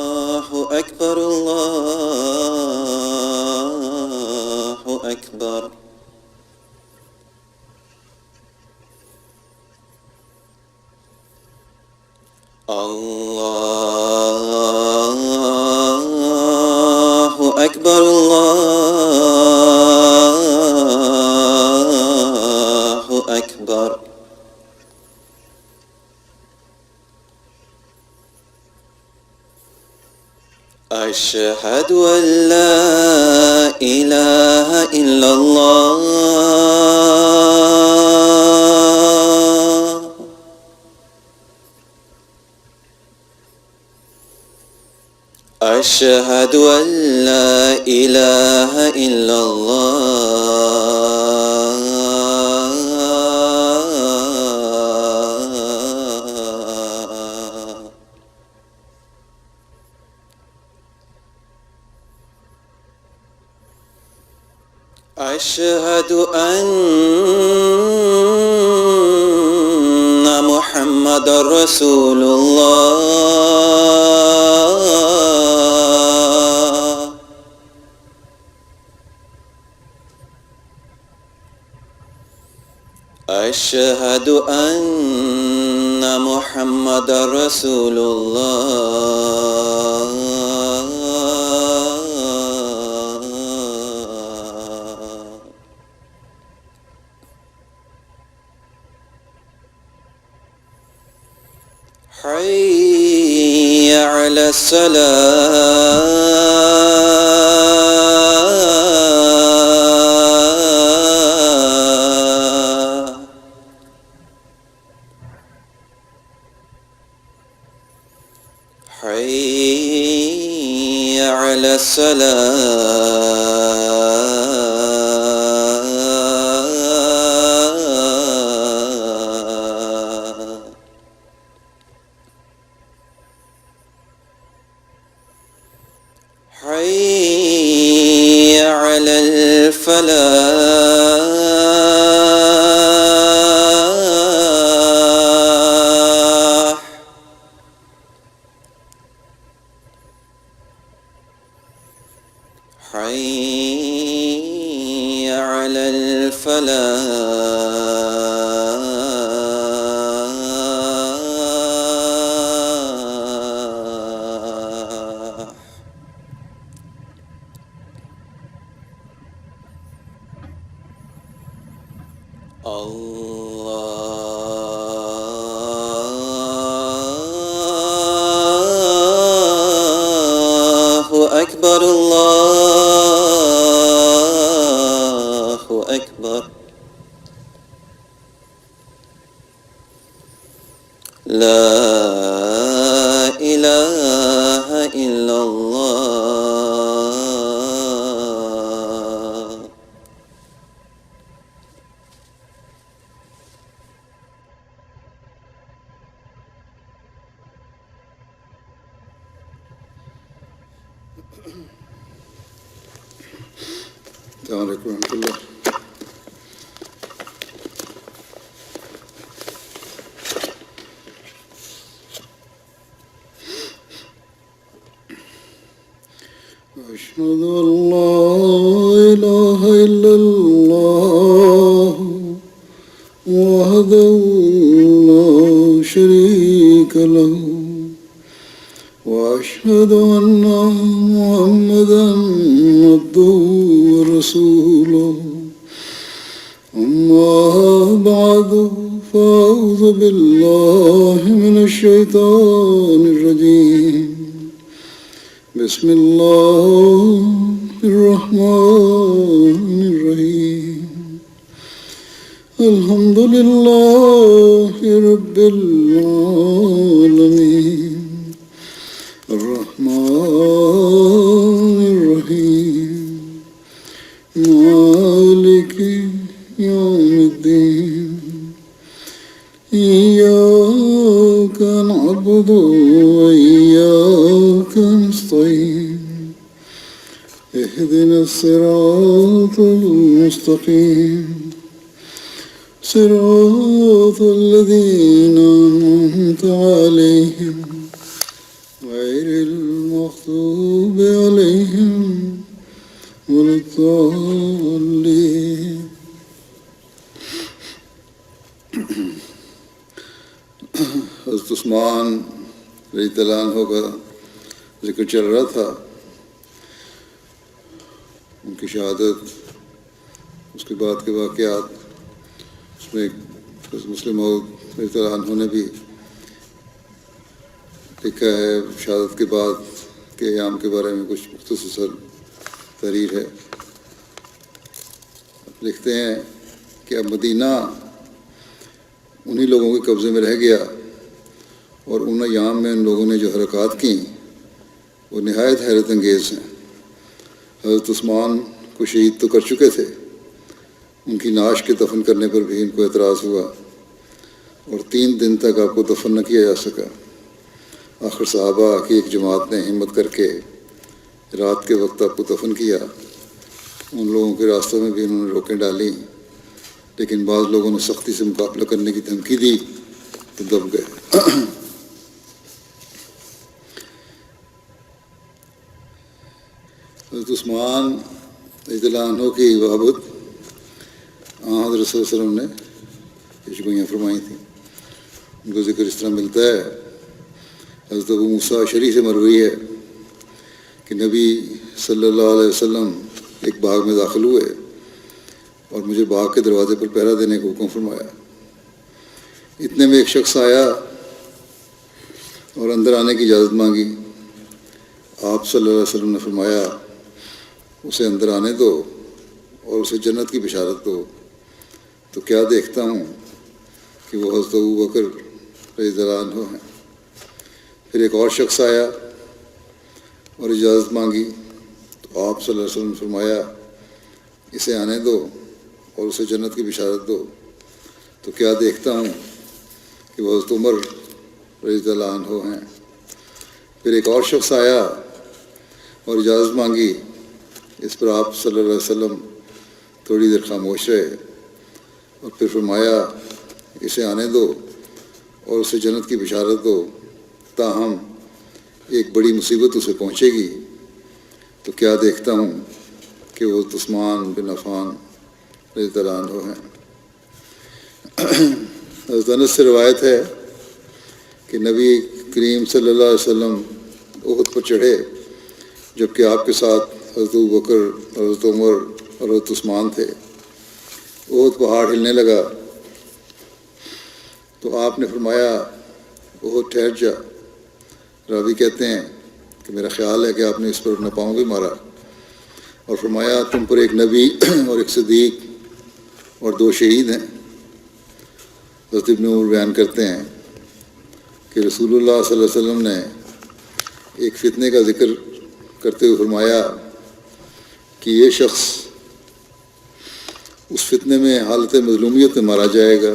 الله أكبر الله أكبر. الله أكبر الله أكبر. أشهد أن لا إله إلا الله. أشهد أن لا إله إلا الله. أشهد أن محمد رسول الله. أشهد أن محمد رسول الله. حي على الصلاة. حي على الصلاة. حي على الفلاح. حي على الفلاح. الله أكبر الله أكبر. لا إله إلا الله. السلام عليكم ورحمة الله. أشهد أن لا إله إلا الله وحده لا شريك له وأشهد أن محمدا عبده ورسوله. أما بعد فأعوذ بالله من الشيطان الرجيم. بسم الله الرحمن الرحيم. الحمد لله رب العالمين الرحمن الرحيم مالك يوم الدين. إياك نعبد وإياك نستعين. اهدنا الصراط المستقيم صراط الذين أنعمت عليهم غير المغضوب عليهم ولا الضالين. حضرت عثمان رضی اللہ عنہ کا ذکر چل رہا تھا، ان کی شہادت، اس کے بعد کے واقعات. اس میں مسلم موعود رضی اللہ عنہ نے بھی لکھا ہے شہادت کے بعد کے ایام کے بارے میں کچھ مختصر تحریر ہے. لکھتے ہیں کہ اب مدینہ انہی لوگوں کے قبضے میں رہ گیا، اور ان ایام میں ان لوگوں نے جو حرکات کیں وہ نہایت حیرت انگیز ہیں. حضرت عثمان کو شہید تو کر چکے تھے، ان کی نعش کے دفن کرنے پر بھی ان کو اعتراض ہوا، اور 3 دن تک آپ کو دفن نہ کیا جا سکا. آخر صحابہ کی ایک جماعت نے ہمت کر کے رات کے وقت آپ کو دفن کیا. ان لوگوں کے راستوں میں بھی انہوں نے روکیں ڈالیں، لیکن بعض لوگوں نے سختی سے مقابلہ کرنے کی دھمکی دی تو دب گئے. حضرت عثمان رضی اللہ عنہ کی وہابت حضرت صلی اللہ علیہ وسلم نے پیشگوئیاں فرمائی تھیں. ان کو ذکر اس طرح ملتا ہے، حضرت ابو موسیٰ اشعری سے مروی ہے کہ نبی صلی اللہ علیہ وسلم ایک باغ میں داخل ہوئے اور مجھے باغ کے دروازے پر پہرا دینے کا حکم فرمایا. اتنے میں ایک شخص آیا اور اندر آنے کی اجازت مانگی. آپ صلی اللہ علیہ وسلم نے فرمایا اسے اندر آنے دو اور اسے جنت کی بشارت دو. تو کیا دیکھتا ہوں کہ وہ حضرت ابو بکر رضی اللہ عنہ ہیں. پھر ایک اور شخص آیا اور اجازت مانگی تو آپ صلی اللہ علیہ وسلم نے فرمایا اسے آنے دو اور اسے جنت کی بشارت دو. تو کیا دیکھتا ہوں کہ وہ حضرت عمر رضی اللہ عنہ ہیں. پھر ایک اور شخص آیا اور اجازت مانگی. اس پر آپ صلی اللہ علیہ وسلم تھوڑی دیر خاموش رہے اور پھر فرمایا اسے آنے دو اور اسے جنت کی بشارت دو، تاہم ایک بڑی مصیبت اسے پہنچے گی. تو کیا دیکھتا ہوں کہ وہ عثمان بن عفان رضی اللہ عنہ ہیں. حضرت انس سے روایت ہے کہ نبی کریم صلی اللہ علیہ وسلم احد پر چڑھے جبکہ آپ کے ساتھ حضرت ابوبکر، حضرت عمر اور حضرت عثمان تھے. احد پہاڑ ہلنے لگا تو آپ نے فرمایا احد ٹھہر جا. راوی کہتے ہیں کہ میرا خیال ہے کہ آپ نے اس پر اپنا پاؤں بھی مارا اور فرمایا تم پر ایک نبی اور ایک صدیق اور 2 شہید ہیں. حضرت ابن عمر بیان کرتے ہیں کہ رسول اللہ صلی اللہ علیہ وسلم نے ایک فتنے کا ذکر کرتے ہوئے فرمایا کہ یہ شخص اس فتنے میں حالت مظلومیت میں مارا جائے گا.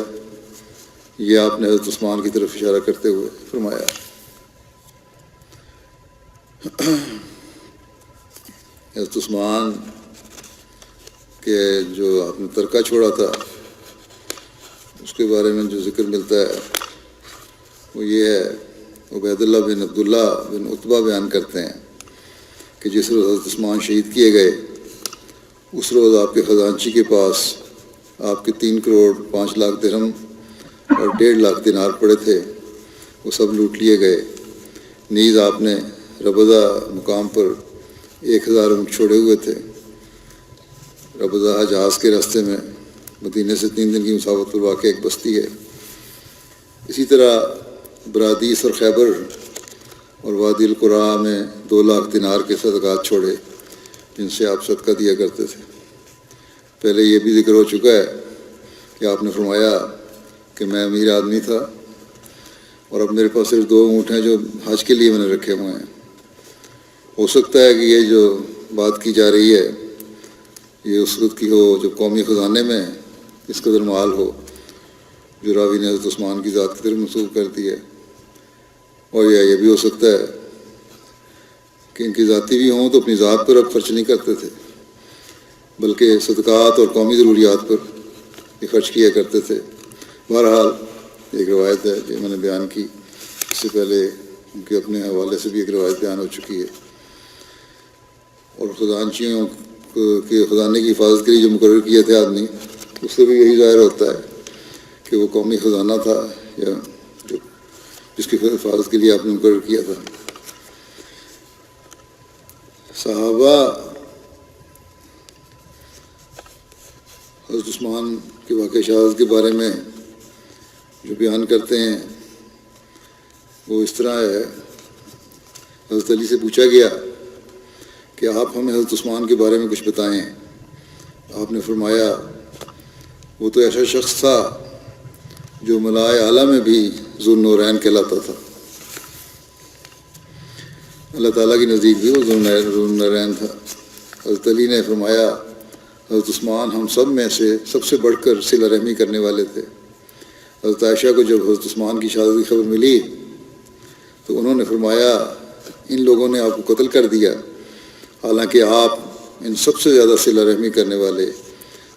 یہ آپ نے حضرت عثمان کی طرف اشارہ کرتے ہوئے فرمایا. حضرت عثمان کے جو آپ نے ترکہ چھوڑا تھا اس کے بارے میں جو ذکر ملتا ہے وہ یہ ہے، عبید اللہ بن عبداللہ بن عتبہ بیان کرتے ہیں کہ جس روز حضرت عثمان شہید کیے گئے اس روز آپ کے خزانچی کے پاس آپ کے 3 کروڑ 5 لاکھ درہم اور 1.5 لاکھ دینار پڑے تھے، وہ سب لوٹ لیے گئے. نیز آپ نے ربضہ مقام پر 1000 اونٹ چھوڑے ہوئے تھے. ربضہ جہاز کے راستے میں مدینہ سے 3 دن کی مسافت پر واقع ایک بستی ہے. اسی طرح برادیس اور خیبر اور وادی القرا میں 2 لاکھ دینار کے صدقات چھوڑے جن سے آپ صدقہ دیا کرتے تھے. پہلے یہ بھی ذکر ہو چکا ہے کہ آپ نے فرمایا کہ میں امیر آدمی تھا اور اب میرے پاس صرف 2 اونٹ ہیں جو حج کے لیے میں نے رکھے ہوئے ہیں. ہو سکتا ہے کہ یہ جو بات کی جا رہی ہے یہ اس وقت کی ہو جب قومی خزانے میں اس قدر مال ہو جو راوی نے حضرت عثمان کی ذات کی طرف منسوب کر دی ہے. اور یہ بھی ہو سکتا ہے کہ ان کی ذاتی بھی ہوں تو اپنی ذات پر اب خرچ نہیں کرتے تھے بلکہ صدقات اور قومی ضروریات پر بھی خرچ کیا کرتے تھے۔ بہرحال ایک روایت ہے جو میں نے بیان کی، اس سے پہلے ان کے اپنے حوالے سے بھی ایک روایت بیان ہو چکی ہے۔ اور خزانچیوں کے خزانے کی حفاظت کے لیے جو مقرر کیے تھے آدمی، اس سے بھی یہی ظاہر ہوتا ہے کہ وہ قومی خزانہ تھا یا جس کی حفاظت کے لیے آپ نے مقرر کیا تھا۔ صحابہ حضرت عثمان کے واقع شہادت کے بارے میں جو بیان کرتے ہیں وہ اس طرح ہے۔ حضرت علی سے پوچھا گیا کہ آپ ہمیں حضرت عثمان کے بارے میں کچھ بتائیں۔ آپ نے فرمایا وہ تو ایسا شخص تھا جو ملائے اعلیٰ میں بھی ذو النورین کہلاتا تھا، اللہ تعالیٰ کی نزدیک بھی وہ ذو النورین تھا۔ حضرت علی نے فرمایا حضرت عثمان ہم سب میں سے سب سے بڑھ کر صلہ رحمی کرنے والے تھے۔ حضرت عائشہ کو جب حضرت عثمان کی شہادت کی خبر ملی تو انہوں نے فرمایا ان لوگوں نے آپ کو قتل کر دیا، حالانکہ آپ ان سب سے زیادہ صلہ رحمی کرنے والے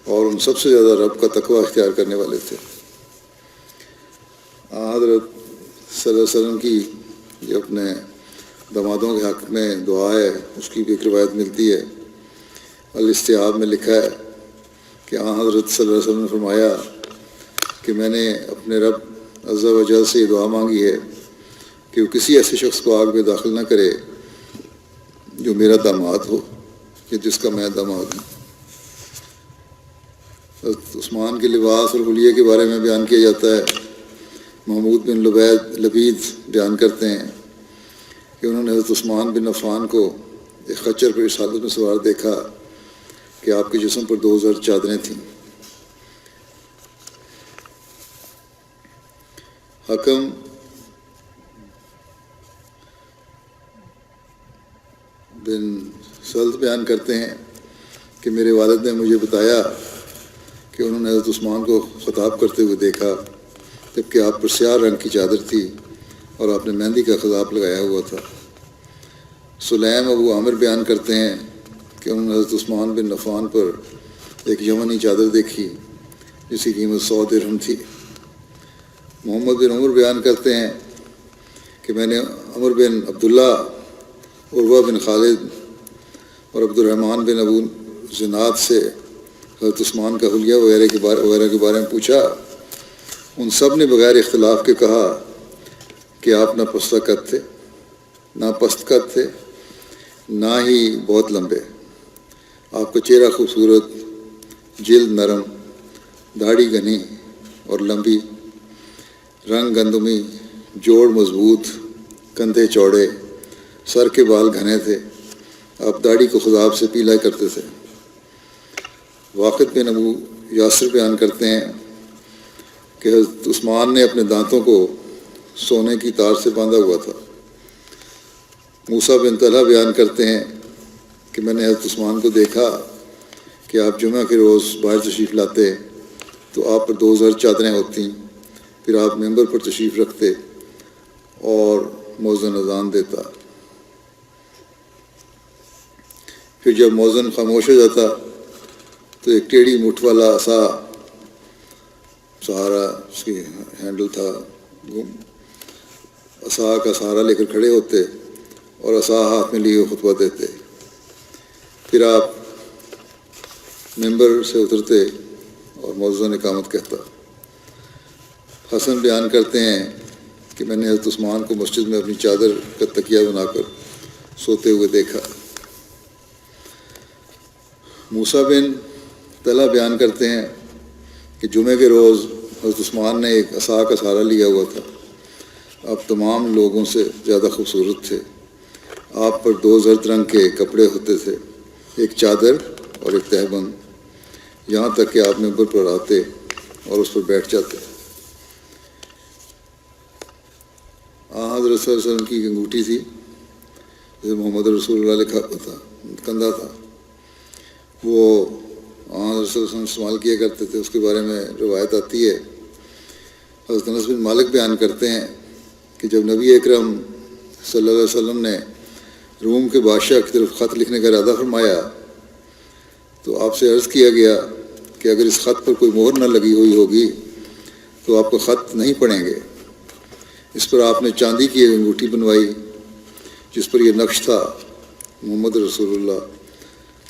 اور ان سب سے زیادہ رب کا تقوی اختیار کرنے والے تھے۔ حضرت صلی اللہ علیہ وسلم کی جو اپنے دامادوں کے حق میں دعا ہے اس کی بھی ایک روایت ملتی ہے۔ الاستیاب میں لکھا ہے کہ حضرت صلی اللہ علیہ وسلم نے فرمایا کہ میں نے اپنے رب عز و جل سے یہ دعا مانگی ہے کہ وہ کسی ایسے شخص کو آگ میں داخل نہ کرے جو میرا داماد ہو کہ جس کا میں داماد ہوں۔ حضرت عثمان کے لباس اور حلیے کے بارے میں بیان کیا جاتا ہے۔ محمود بن لبید بیان کرتے ہیں کہ انہوں نے حضرت عثمان بن عفان کو ایک خچر پر اس حالت میں سوار دیکھا کہ آپ کے جسم پر 2000 چادریں تھیں۔ حکم بن سلط بیان کرتے ہیں کہ میرے والد نے مجھے بتایا کہ انہوں نے حضرت عثمان کو خطاب کرتے ہوئے دیکھا جبکہ آپ پر سیاہ رنگ کی چادر تھی اور آپ نے مہندی کا خضاب لگایا ہوا تھا۔ سلیم ابو عامر بیان کرتے ہیں کہ انہوں نے حضرت عثمان بن عفان پر ایک یمنی چادر دیکھی جس کی قیمت 100 درہم تھی۔ محمد بن عمر بیان کرتے ہیں کہ میں نے عمر بن عبداللہ، عروہ بن خالد اور عبد الرحمن بن ابو زناد سے حضرت عثمان کا حلیہ وغیرہ کے بارے میں پوچھا۔ ان سب نے بغیر اختلاف کے کہا کہ آپ نہ پستہ قد تھے، نہ پست قد تھے، نہ ہی بہت لمبے۔ آپ کا چہرہ خوبصورت، جلد نرم، داڑھی گھنی اور لمبی، رنگ گندمی، جوڑ مضبوط، کندھے چوڑے، سر کے بال گھنے تھے۔ آپ داڑھی کو خضاب سے پیلا کرتے تھے۔ واقد بن ابو یاسر بیان کرتے ہیں کہ حضرت عثمان نے اپنے دانتوں کو سونے کی تار سے باندھا ہوا تھا۔ موسیٰ بن طلحہ بیان کرتے ہیں کہ میں نے حضرت عثمان کو دیکھا کہ آپ جمعہ کے روز باہر تشریف لاتے تو آپ پر 2000 چادریں ہوتیں، پھر آپ ممبر پر تشریف رکھتے اور مؤذن اذان دیتا، پھر جب مؤذن خاموش ہو جاتا تو ایک ٹیڑھی مٹھ والا عصا، سہارا اس کی ہینڈل تھا، عصا کا سہارا لے کر کھڑے ہوتے اور عصا ہاتھ میں لیے خطبہ دیتے، پھر آپ ممبر سے اترتے اور مؤذن اقامت کہتا۔ حسن بیان کرتے ہیں کہ میں نے حضرت عثمان کو مسجد میں اپنی چادر کا تکیہ بنا کر سوتے ہوئے دیکھا۔ موسیٰ بن طلحہ بیان کرتے ہیں کہ جمعے کے روز حضرت عثمان نے ایک عصا کا سہارا لیا ہوا تھا۔ آپ تمام لوگوں سے زیادہ خوبصورت تھے۔ آپ پر 2 زرد رنگ کے کپڑے ہوتے تھے، ایک چادر اور ایک تہبند، یہاں تک کہ آپ ممبر پر آتے اور اس پر بیٹھ جاتے۔ حضرت صلی اللہ علیہ وسلم کی انگوٹھی تھی جسے محمد رسول اللہ لکھا ہوا تھا، کندھا تھا، وہ حضرت صلی اللہ علیہ وسلم استعمال کیا کرتے تھے۔ اس کے بارے میں روایت آتی ہے، حضرت انس بن مالک بیان کرتے ہیں کہ جب نبی اکرم صلی اللہ علیہ وسلم نے روم کے بادشاہ کی طرف خط لکھنے کا ارادہ فرمایا تو آپ سے عرض کیا گیا کہ اگر اس خط پر کوئی مہر نہ لگی ہوئی ہوگی تو آپ کو خط نہیں پڑھیں گے۔ اس پر آپ نے چاندی کی ایک انگوٹھی بنوائی جس پر یہ نقش تھا، محمد رسول اللہ۔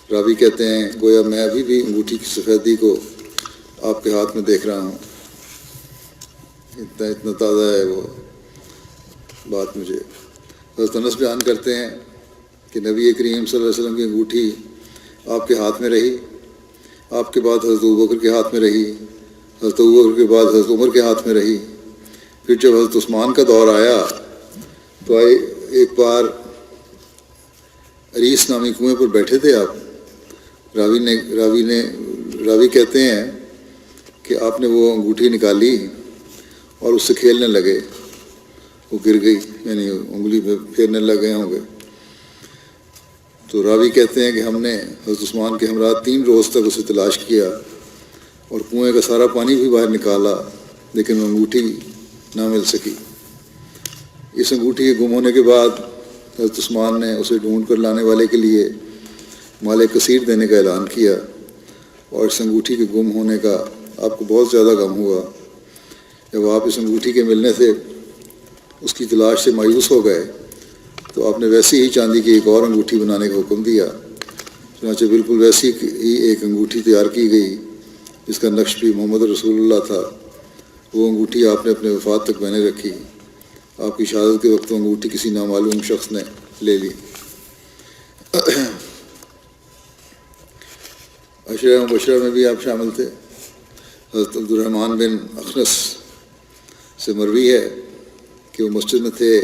راوی کہتے ہیں گویا میں ابھی بھی انگوٹھی کی سفیدی کو آپ کے ہاتھ میں دیکھ رہا ہوں، اتنا تازہ ہے وہ بات مجھے۔ حضرت انس بیان کرتے ہیں کہ نبی کریم صلی اللہ علیہ وسلم کی انگوٹھی آپ کے ہاتھ میں رہی، آپ کے بعد حضرت ابوبکر کے ہاتھ میں رہی، حضرت ابوبکر کے بعد حضرت عمر کے ہاتھ میں رہی۔ پھر جب حضرت عثمان کا دور آیا تو ایک بار عریس نامی کنویں پر بیٹھے تھے آپ، راوی کہتے ہیں کہ آپ نے وہ انگوٹھی نکالی اور اس سے کھیلنے لگے، وہ گر گئی، یعنی انگلی میں پھیرنے لگے ہوں گے۔ تو راوی کہتے ہیں کہ ہم نے حضرت عثمان کے ہمراہ 3 روز تک اسے تلاش کیا اور کنویں کا سارا پانی بھی باہر نکالا، لیکن وہ انگوٹھی نہ مل سکی۔ اس انگوٹھی کے گم ہونے کے بعد حضرت عثمان نے اسے ڈھونڈ کر لانے والے کے لیے مال کثیر دینے کا اعلان کیا، اور اس انگوٹھی کے گم ہونے کا آپ کو بہت زیادہ غم ہوا۔ جب آپ اس انگوٹھی کے ملنے سے اس کی تلاش سے مایوس ہو گئے تو آپ نے ویسی ہی چاندی کی ایک اور انگوٹھی بنانے کا حکم دیا، چنانچہ بالکل ویسی ہی ایک انگوٹھی تیار کی گئی جس کا نقش بھی محمد رسول اللہ تھا۔ وہ انگوٹھی آپ نے اپنے وفات تک پہنے رکھی۔ آپ کی شہادت کے وقت وہ انگوٹھی کسی نامعلوم شخص نے لے لی۔ عشرہ مبشرہ میں بھی آپ شامل تھے۔ حضرت عبد الرحمن بن اخنس سے مروی ہے کہ وہ مسجد میں تھے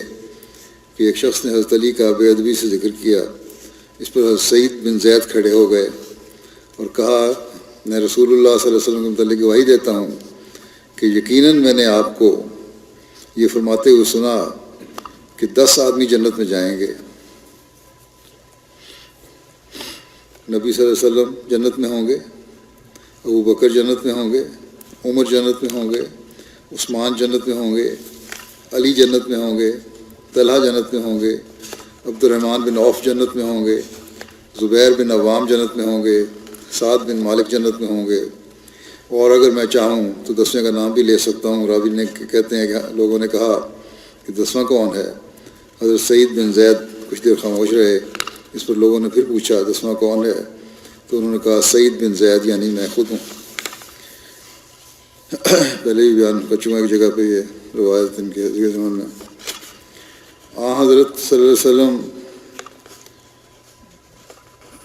کہ ایک شخص نے حضرت علی کا بے ادبی سے ذکر کیا۔ اس پر حضرت سعید بن زید کھڑے ہو گئے اور کہا میں رسول اللہ صلی اللہ علیہ وسلم کے متعلق گواہی دیتا ہوں کہ یقیناً میں نے آپ کو یہ فرماتے ہوئے سنا کہ 10 آدمی جنت میں جائیں گے۔ نبی صلی اللہ علیہ وسلم جنت میں ہوں گے، ابو بکر جنت میں ہوں گے، عمر جنت میں ہوں گے، عثمان جنت میں ہوں گے، علی جنت میں ہوں گے، طلحہ جنت میں ہوں گے، عبد الرحمن بن عوف جنت میں ہوں گے، زبیر بن عوام جنت میں ہوں گے، سعد بن مالک جنت میں ہوں گے، اور اگر میں چاہوں تو 10ویں کا نام بھی لے سکتا ہوں۔ راوی نے کہتے ہیں کہ لوگوں نے کہا کہ 10واں کون ہے؟ حضرت سعید بن زید کچھ دیر خاموش رہے۔ اس پر لوگوں نے پھر پوچھا 10واں کون ہے؟ تو انہوں نے کہا سعید بن زید، یعنی میں خود ہوں۔ پہلے بھی بیان کر چکا ایک جگہ پہ یہ روایت ان کے زمان میں۔ حضرت صلی اللہ علیہ وسلم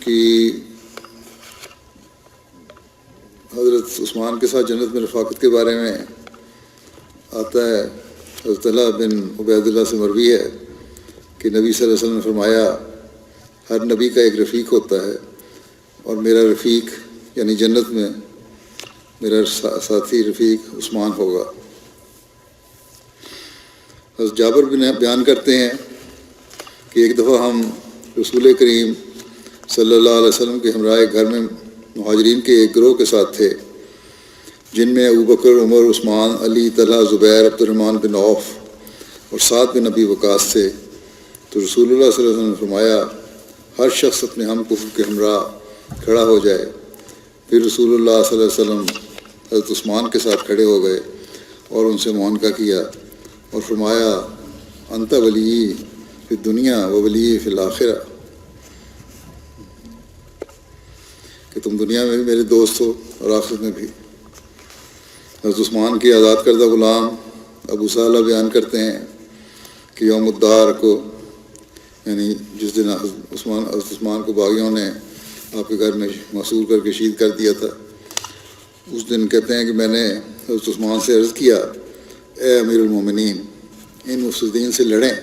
کی حضرت عثمان کے ساتھ جنت میں رفاقت کے بارے میں آتا ہے، حضرت طلحہ بن عبید اللہ سے مروی ہے کہ نبی صلی اللہ علیہ وسلم نے فرمایا ہر نبی کا ایک رفیق ہوتا ہے، اور میرا رفیق یعنی جنت میں میرا ساتھی رفیق عثمان ہوگا۔ حضرت جابر بن بیان کرتے ہیں کہ ایک دفعہ ہم رسول کریم صلی اللہ علیہ وسلم کے ہمراہ گھر میں مہاجرین کے ایک گروہ کے ساتھ تھے، جن میں ابو بکر، عمر، عثمان، علی، طلحہ، زبیر، عبد الرحمن بن عوف اور سعد بن ابی وقاص تھے۔ تو رسول اللہ صلی اللہ علیہ وسلم نے فرمایا ہر شخص اپنے ہم کفر کے ہمراہ کھڑا ہو جائے۔ پھر رسول اللہ صلی اللہ علیہ وسلم حضرت عثمان کے ساتھ کھڑے ہو گئے اور ان سے معانقہ کیا اور فرمایا انت ولی فی الدنیا و ولی فی الآخرہ، کہ تم دنیا میں بھی میرے دوست ہو اور آخرت میں بھی۔ حضرت عثمان کے آزاد کردہ غلام ابو صالح بیان کرتے ہیں کہ یوم الدار کو، یعنی جس دن حضرت عثمان کو باغیوں نے آپ کے گھر میں محصور کر کے شہید کر دیا تھا، اس دن کہتے ہیں کہ میں نے حضرت عثمان سے عرض کیا اے امیر المومنین ان مفسدین سے لڑیں۔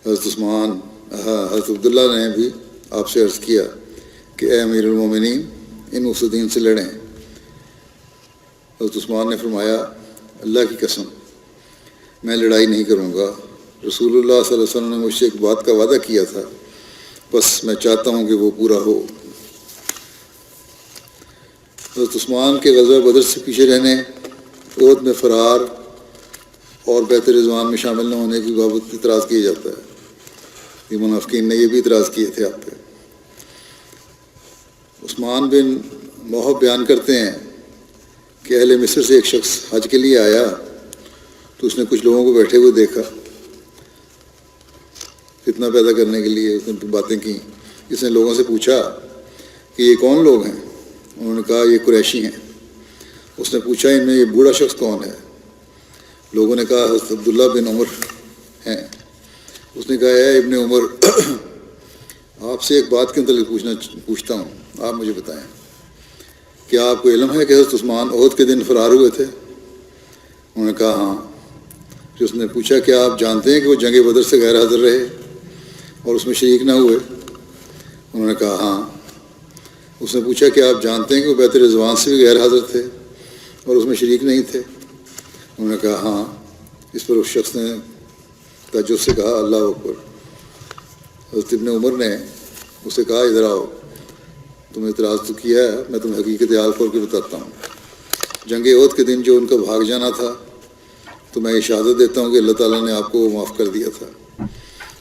حضرت عثمان حضرت عبداللہ نے بھی آپ سے عرض کیا کہ اے امیر المومنین ان مفسدین سے لڑیں۔ حضرت عثمان نے فرمایا اللہ کی قسم میں لڑائی نہیں کروں گا، رسول اللہ صلی اللہ علیہ وسلم نے مجھ سے ایک بات کا وعدہ کیا تھا، بس میں چاہتا ہوں کہ وہ پورا ہو۔ حضرت عثمان کے غزوہ بدر سے پیچھے رہنے، احد میں فرار اور بیت رضوان میں شامل نہ ہونے کی بابت اعتراض کیا جاتا ہے۔ یہ منافقین نے یہ بھی اعتراض کیے تھے آپ پہ۔ عثمان بن موہب بیان کرتے ہیں کہ اہل مصر سے ایک شخص حج کے لیے آیا تو اس نے کچھ لوگوں کو بیٹھے ہوئے دیکھا، فتنہ پیدا کرنے کے لیے اس نے باتیں کی۔ اس نے لوگوں سے پوچھا کہ یہ کون لوگ ہیں؟ انہوں نے کہا یہ قریشی ہیں۔ اس نے پوچھا ان میں یہ بوڑھا شخص کون ہے؟ لوگوں نے کہا حضرت عبداللہ بن عمر ہیں۔ اس نے کہا اے ابن عمر، آپ سے ایک بات کے متعلق پوچھتا ہوں، آپ مجھے بتائیں، کیا آپ کو علم ہے کہ حضرت عثمان عہد کے دن فرار ہوئے تھے؟ انہوں نے کہا ہاں۔ پھر اس نے پوچھا کیا آپ جانتے ہیں کہ وہ جنگ بدر سے غیر حاضر رہے اور اس میں شریک نہ ہوئے؟ انہوں نے کہا ہاں۔ اس نے پوچھا کہ آپ جانتے ہیں کہ وہ بیت رضوان سے بھی غیر حاضر تھے اور اس میں شریک نہیں تھے؟ انہوں نے کہا ہاں۔ اس پر اس شخص نے تعجب سے کہا اللہ اکبر۔ حضرت ابن عمر نے اسے کہا ادھر آؤ، تم اعتراض تو کیا ہے، میں تمہیں حقیقت حال کھول کے بتاتا ہوں۔ جنگ احد کے دن جو ان کا بھاگ جانا تھا تو میں یہ شہادت دیتا ہوں کہ اللہ تعالیٰ نے آپ کو معاف کر دیا تھا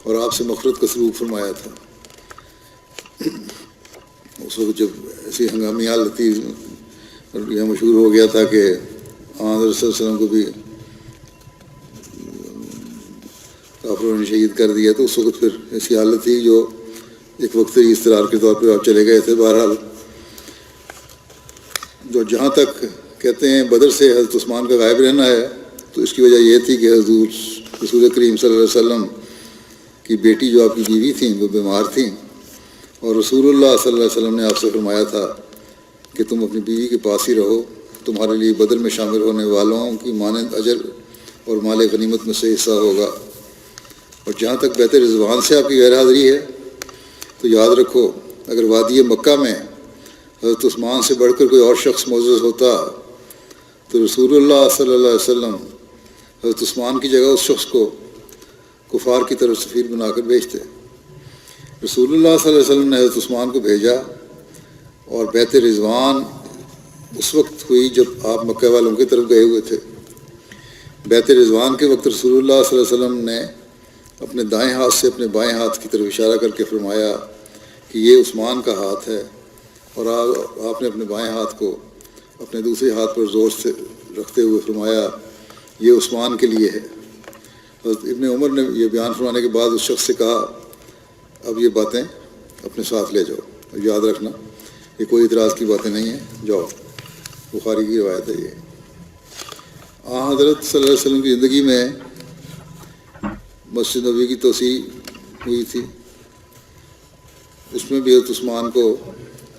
اور آپ سے مغفرت کا سلوک فرمایا تھا۔ اس وقت جب ایسی ہنگامی حالت تھی، یہ مشہور ہو گیا تھا کہ حضرت صلی اللہ علیہ وسلم کو بھی کافروں نے شہید کر دیا، تو اس وقت پھر ایسی حالت تھی جو ایک وقتی اضطرار کے طور پہ آپ چلے گئے تھے۔ بہرحال جو جہاں تک کہتے ہیں بدر سے حضرت عثمان کا غائب رہنا ہے، تو اس کی وجہ یہ تھی کہ حضور رسول کریم صلی اللہ علیہ وسلم کی بیٹی جو آپ کی بیوی تھیں وہ بیمار تھیں، اور رسول اللہ صلی اللہ علیہ وسلم نے آپ سے فرمایا تھا کہ تم اپنی بیوی کے پاس ہی رہو، تمہارے لیے بدر میں شامل ہونے والوں کی مانند اجر اور مال غنیمت میں سے حصہ ہوگا۔ اور جہاں تک بیت رضوان سے آپ کی غیر حاضری ہے تو یاد رکھو، اگر وادی مکہ میں حضرت عثمان سے بڑھ کر کوئی اور شخص معزز ہوتا تو رسول اللہ صلی اللہ علیہ وسلم حضرت عثمان کی جگہ اس شخص کو کفار کی طرف سفیر بنا کر بھیجتے۔ رسول اللہ صلی اللہ علیہ وسلم نے حضرت عثمان کو بھیجا، اور بیت رضوان اس وقت ہوئی جب آپ مکہ والوں کی طرف گئے ہوئے تھے۔ بیت رضوان کے وقت رسول اللہ صلی اللہ علیہ وسلم نے اپنے دائیں ہاتھ سے اپنے بائیں ہاتھ کی طرف اشارہ کر کے فرمایا کہ یہ عثمان کا ہاتھ ہے، اور آپ نے اپنے بائیں ہاتھ کو اپنے دوسرے ہاتھ پر زور سے رکھتے ہوئے فرمایا یہ عثمان کے لیے ہے۔ حضرت ابن عمر نے یہ بیان فرمانے کے بعد اس شخص سے کہا اب یہ باتیں اپنے ساتھ لے جاؤ، اور یاد رکھنا یہ کوئی اعتراض کی باتیں نہیں ہیں، جاؤ۔ بخاری کی روایت ہے یہ۔ حضرت صلی اللہ علیہ وسلم کی زندگی میں مسجد نبوی کی توسیع ہوئی تھی، اس میں بھی حضرت عثمان کو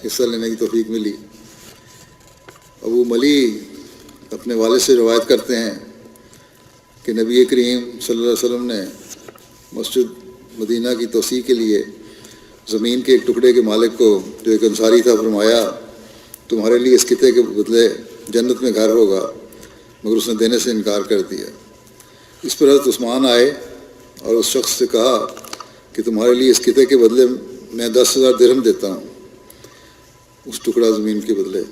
حصہ لینے کی توفیق ملی۔ ابو ملی اپنے والد سے روایت کرتے ہیں کہ نبی کریم صلی اللہ علیہ وسلم نے مسجد مدینہ کی توسیع کے لیے زمین کے ایک ٹکڑے کے مالک کو، جو ایک انصاری تھا، فرمایا تمہارے لیے اس خطے کے بدلے جنت میں گھر ہوگا، مگر اس نے دینے سے انکار کر دیا۔ اس پر حضرت عثمان آئے اور اس شخص سے کہا کہ تمہارے لیے اس خطے کے بدلے میں 10,000 درہم دیتا ہوں، اس ٹکڑا زمین کے بدلے۔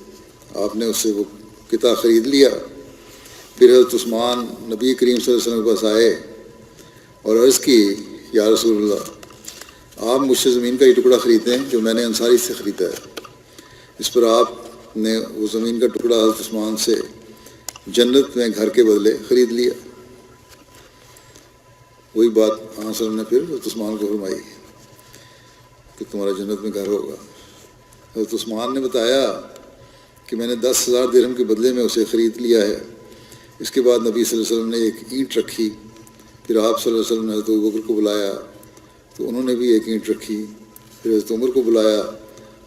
آپ نے اس سے وہ خطہ خرید لیا۔ پھر حضرت عثمان نبی کریم صلی اللہ علیہ وسلم کے پاس آئے اور عرض کی یا رسول اللہ، آپ مجھ سے زمین کا یہ ٹکڑا خریدیں جو میں نے انصاری سے خریدا ہے۔ اس پر آپ نے وہ زمین کا ٹکڑا حضرت عثمان سے جنت میں گھر کے بدلے خرید لیا۔ وہی بات صلی اللہ علیہ وسلم نے پھر حضرت عثمان کو فرمائی کہ تمہارا جنت میں گھر ہوگا۔ حضرت عثمان نے بتایا کہ میں نے 10,000 درہم کے بدلے میں اسے خرید لیا ہے۔ اس کے بعد نبی صلی اللہ علیہ وسلم نے ایک اینٹ رکھی، پھر آپ صلی اللہ علیہ وسلم نے حضرت ابوبکر کو بلایا تو انہوں نے بھی ایک اینٹ رکھی، پھر حضرت عمر کو بلایا،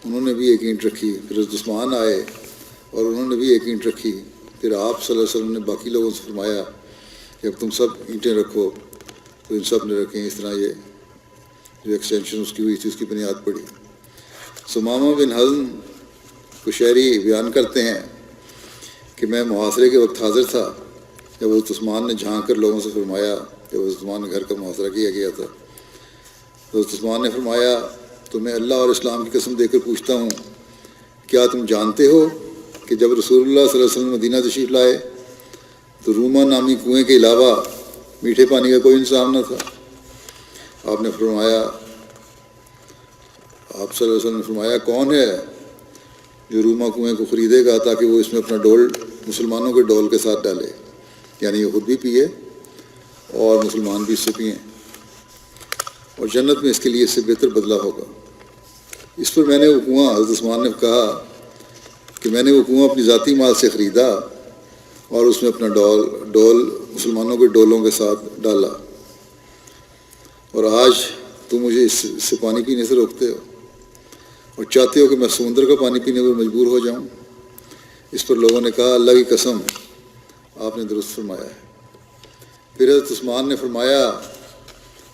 انہوں نے بھی ایک اینٹ رکھی، پھر حضرت عثمان آئے اور انہوں نے بھی ایک اینٹ رکھی، پھر آپ صلی اللہ علیہ وسلم نے باقی لوگوں سے فرمایا کہ اب تم سب اینٹیں رکھو، تو ان سب نے رکھیں۔ اس طرح یہ جو ایکسٹینشن اس کی ہوئی تھی اس کی بنیاد پڑی۔ ثمامہ بن حزم کشیری بیان کرتے ہیں کہ میں محاصرے کے وقت حاضر تھا جب حضرت عثمان نے جھانک کر لوگوں سے فرمایا، جب حضرت عثمان کے گھر کا محاصرہ کیا گیا تھا، حضرت عثمان نے فرمایا تمہیں اللہ اور اسلام کی قسم دے کر پوچھتا ہوں، کیا تم جانتے ہو کہ جب رسول اللہ صلی اللہ علیہ وسلم مدینہ تشریف لائے تو روما نامی کنویں کے علاوہ میٹھے پانی کا کوئی انتظام نہ تھا؟ آپ نے فرمایا، آپ صلی اللہ علیہ وسلم نے فرمایا کون ہے جو روما کنویں کو خریدے گا تاکہ وہ اس میں اپنا ڈول مسلمانوں کے ڈول کے ساتھ ڈالے، یعنی یہ خود بھی پیے اور مسلمان بھی اس سے پئیں، اور جنت میں اس کے لیے اس سے بہتر بدلہ ہوگا۔ اس پر میں نے وہ کنواں، حضرت عثمان نے کہا کہ میں نے وہ کنواں اپنی ذاتی مال سے خریدا اور اس میں اپنا ڈول مسلمانوں کے ڈولوں کے ساتھ ڈالا، اور آج تم مجھے اس سے پانی پینے سے روکتے ہو اور چاہتے ہو کہ میں سمندر کا پانی پینے پر مجبور ہو جاؤں۔ اس پر لوگوں نے کہا اللہ کی قسم، آپ نے درست فرمایا ہے۔ پھر حضرت عثمان نے فرمایا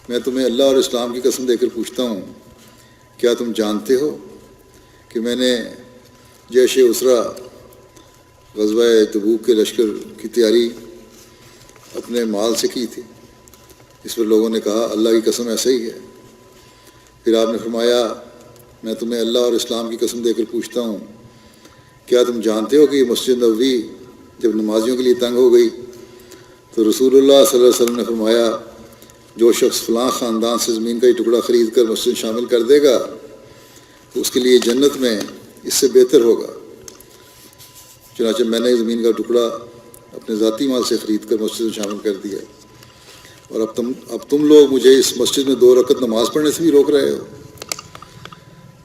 میں تمہیں اللہ اور اسلام کی قسم دے کر پوچھتا ہوں، کیا تم جانتے ہو کہ میں نے جیش اسرا غزوہ تبوک کے لشکر کی تیاری اپنے مال سے کی تھی؟ اس پر لوگوں نے کہا اللہ کی قسم ایسا ہی ہے۔ پھر آپ نے فرمایا میں تمہیں اللہ اور اسلام کی قسم دے کر پوچھتا ہوں، کیا تم جانتے ہو کہ یہ مسجد نبوی جب نمازیوں کے لیے تنگ ہو گئی تو رسول اللہ صلی اللہ علیہ وسلم نے فرمایا جو شخص فلاں خاندان سے زمین کا یہ ٹکڑا خرید کر مسجد شامل کر دے گا تو اس کے لیے جنت میں اس سے بہتر ہوگا۔ چنانچہ میں نے زمین کا ٹکڑا اپنے ذاتی مال سے خرید کر مسجد میں شامل کر دیا، اور اب تم لوگ مجھے اس مسجد میں 2 رکعت نماز پڑھنے سے بھی روک رہے ہو۔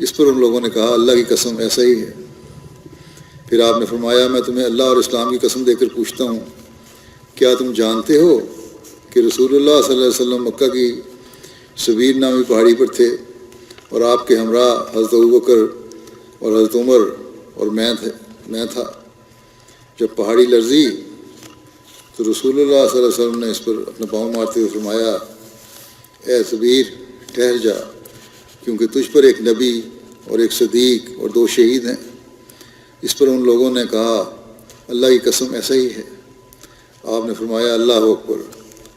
اس پر ان لوگوں نے کہا اللہ کی قسم ایسا ہی ہے۔ پھر آپ نے فرمایا میں تمہیں اللہ اور اسلام کی قسم دے کر پوچھتا ہوں، کیا تم جانتے ہو کہ رسول اللہ صلی اللہ علیہ وسلم مکہ کی سبیر نامی پہاڑی پر تھے اور آپ کے ہمراہ حضرت ابوبکر اور حضرت عمر اور میں تھا۔ جب پہاڑی لرزی تو رسول اللہ صلی اللہ علیہ وسلم نے اس پر اپنا پاؤں مارتے ہوئے فرمایا اے سبیر ٹھہر جا، کیونکہ تجھ پر ایک نبی اور ایک صدیق اور 2 شہید ہیں۔ اس پر ان لوگوں نے کہا اللہ کی قسم ایسا ہی ہے۔ آپ نے فرمایا اللہ اکبر،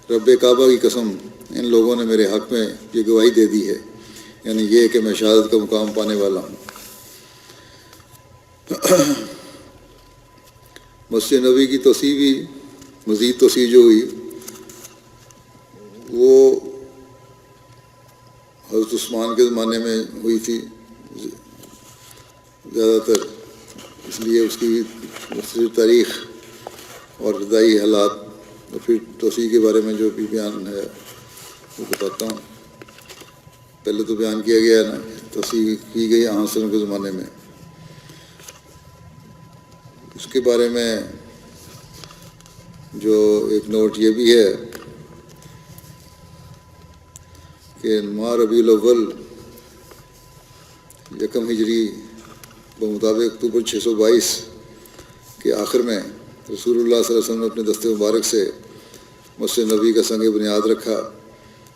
رب کعبہ کی قسم ان لوگوں نے میرے حق میں یہ گواہی دے دی ہے، یعنی یہ کہ میں شہادت کا مقام پانے والا ہوں۔ مسجد نبوی کی توسیع بھی مزید توسیع جو ہوئی وہ حضرت عثمان کے زمانے میں ہوئی تھی زیادہ تر، اس لیے اس کی مختلف تاریخ اور ابتدائی حالات اور پھر توسیع کے بارے میں جو بھی بیان ہے وہ بتاتا ہوں۔ پہلے تو بیان کیا گیا ہے نا، توسیع کی گئی آن وسلم کے زمانے میں۔ اس کے بارے میں جو ایک نوٹ یہ بھی ہے کہ ماہ ربیع الاول 1 ہجری بمطابق اکتوبر 622 کے آخر میں رسول اللہ صلی اللہ علیہ وسلم نے اپنے دست مبارک سے مسجد نبوی کا سنگ بنیاد رکھا۔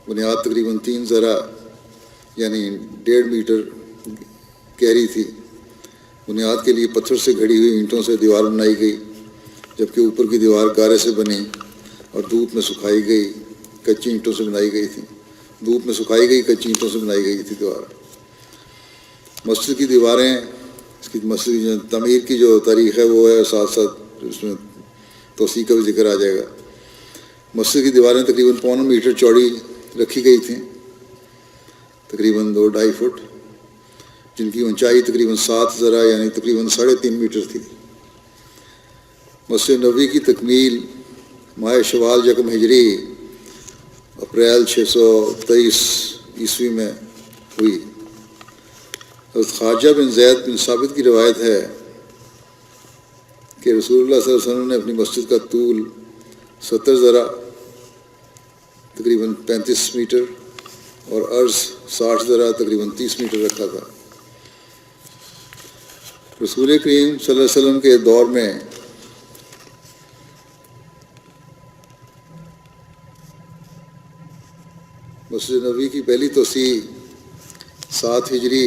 بنیاد تقریباً 3 ذرا یعنی 1.5 میٹر گہری تھی۔ بنیاد کے لیے پتھر سے گھڑی ہوئی اینٹوں سے دیوار بنائی گئی، جبکہ اوپر کی دیوار گارے سے بنی اور دھوپ میں سکھائی گئی کچی اینٹوں سے بنائی گئی تھی۔ دھوپ میں سکھائی گئی کچی اینٹوں سے بنائی گئی تھی دیوار۔ مسجد کی دیواریں، اس کی مسجد کی تعمیر کی جو تاریخ ہے وہ ہے، ساتھ ساتھ اس میں توسیع کا بھی ذکر آ جائے گا۔ مسجد کی دیواریں تقریباً 1.25 میٹر چوڑی رکھی گئی تھیں، تقریباً 2-2.5 فٹ، جن کی اونچائی تقریباً 7 ذرا یعنی تقریباً 3.5 میٹر تھی۔ مسجد نبوی کی تکمیل ماہ شوال 1 ہجری اپریل 623 عیسوی میں ہوئی۔ حضرت خواجہ بن زید بن ثابت کی روایت ہے کہ رسول اللہ صلی اللہ علیہ وسلم نے اپنی مسجد کا طول 70 ذرا تقریباً 35 میٹر اور عرض 60 ذرا تقریباً 30 میٹر رکھا تھا۔ رسول کریم صلی اللہ علیہ وسلم کے دور میں مسجد نبوی کی پہلی توسیع 7 ہجری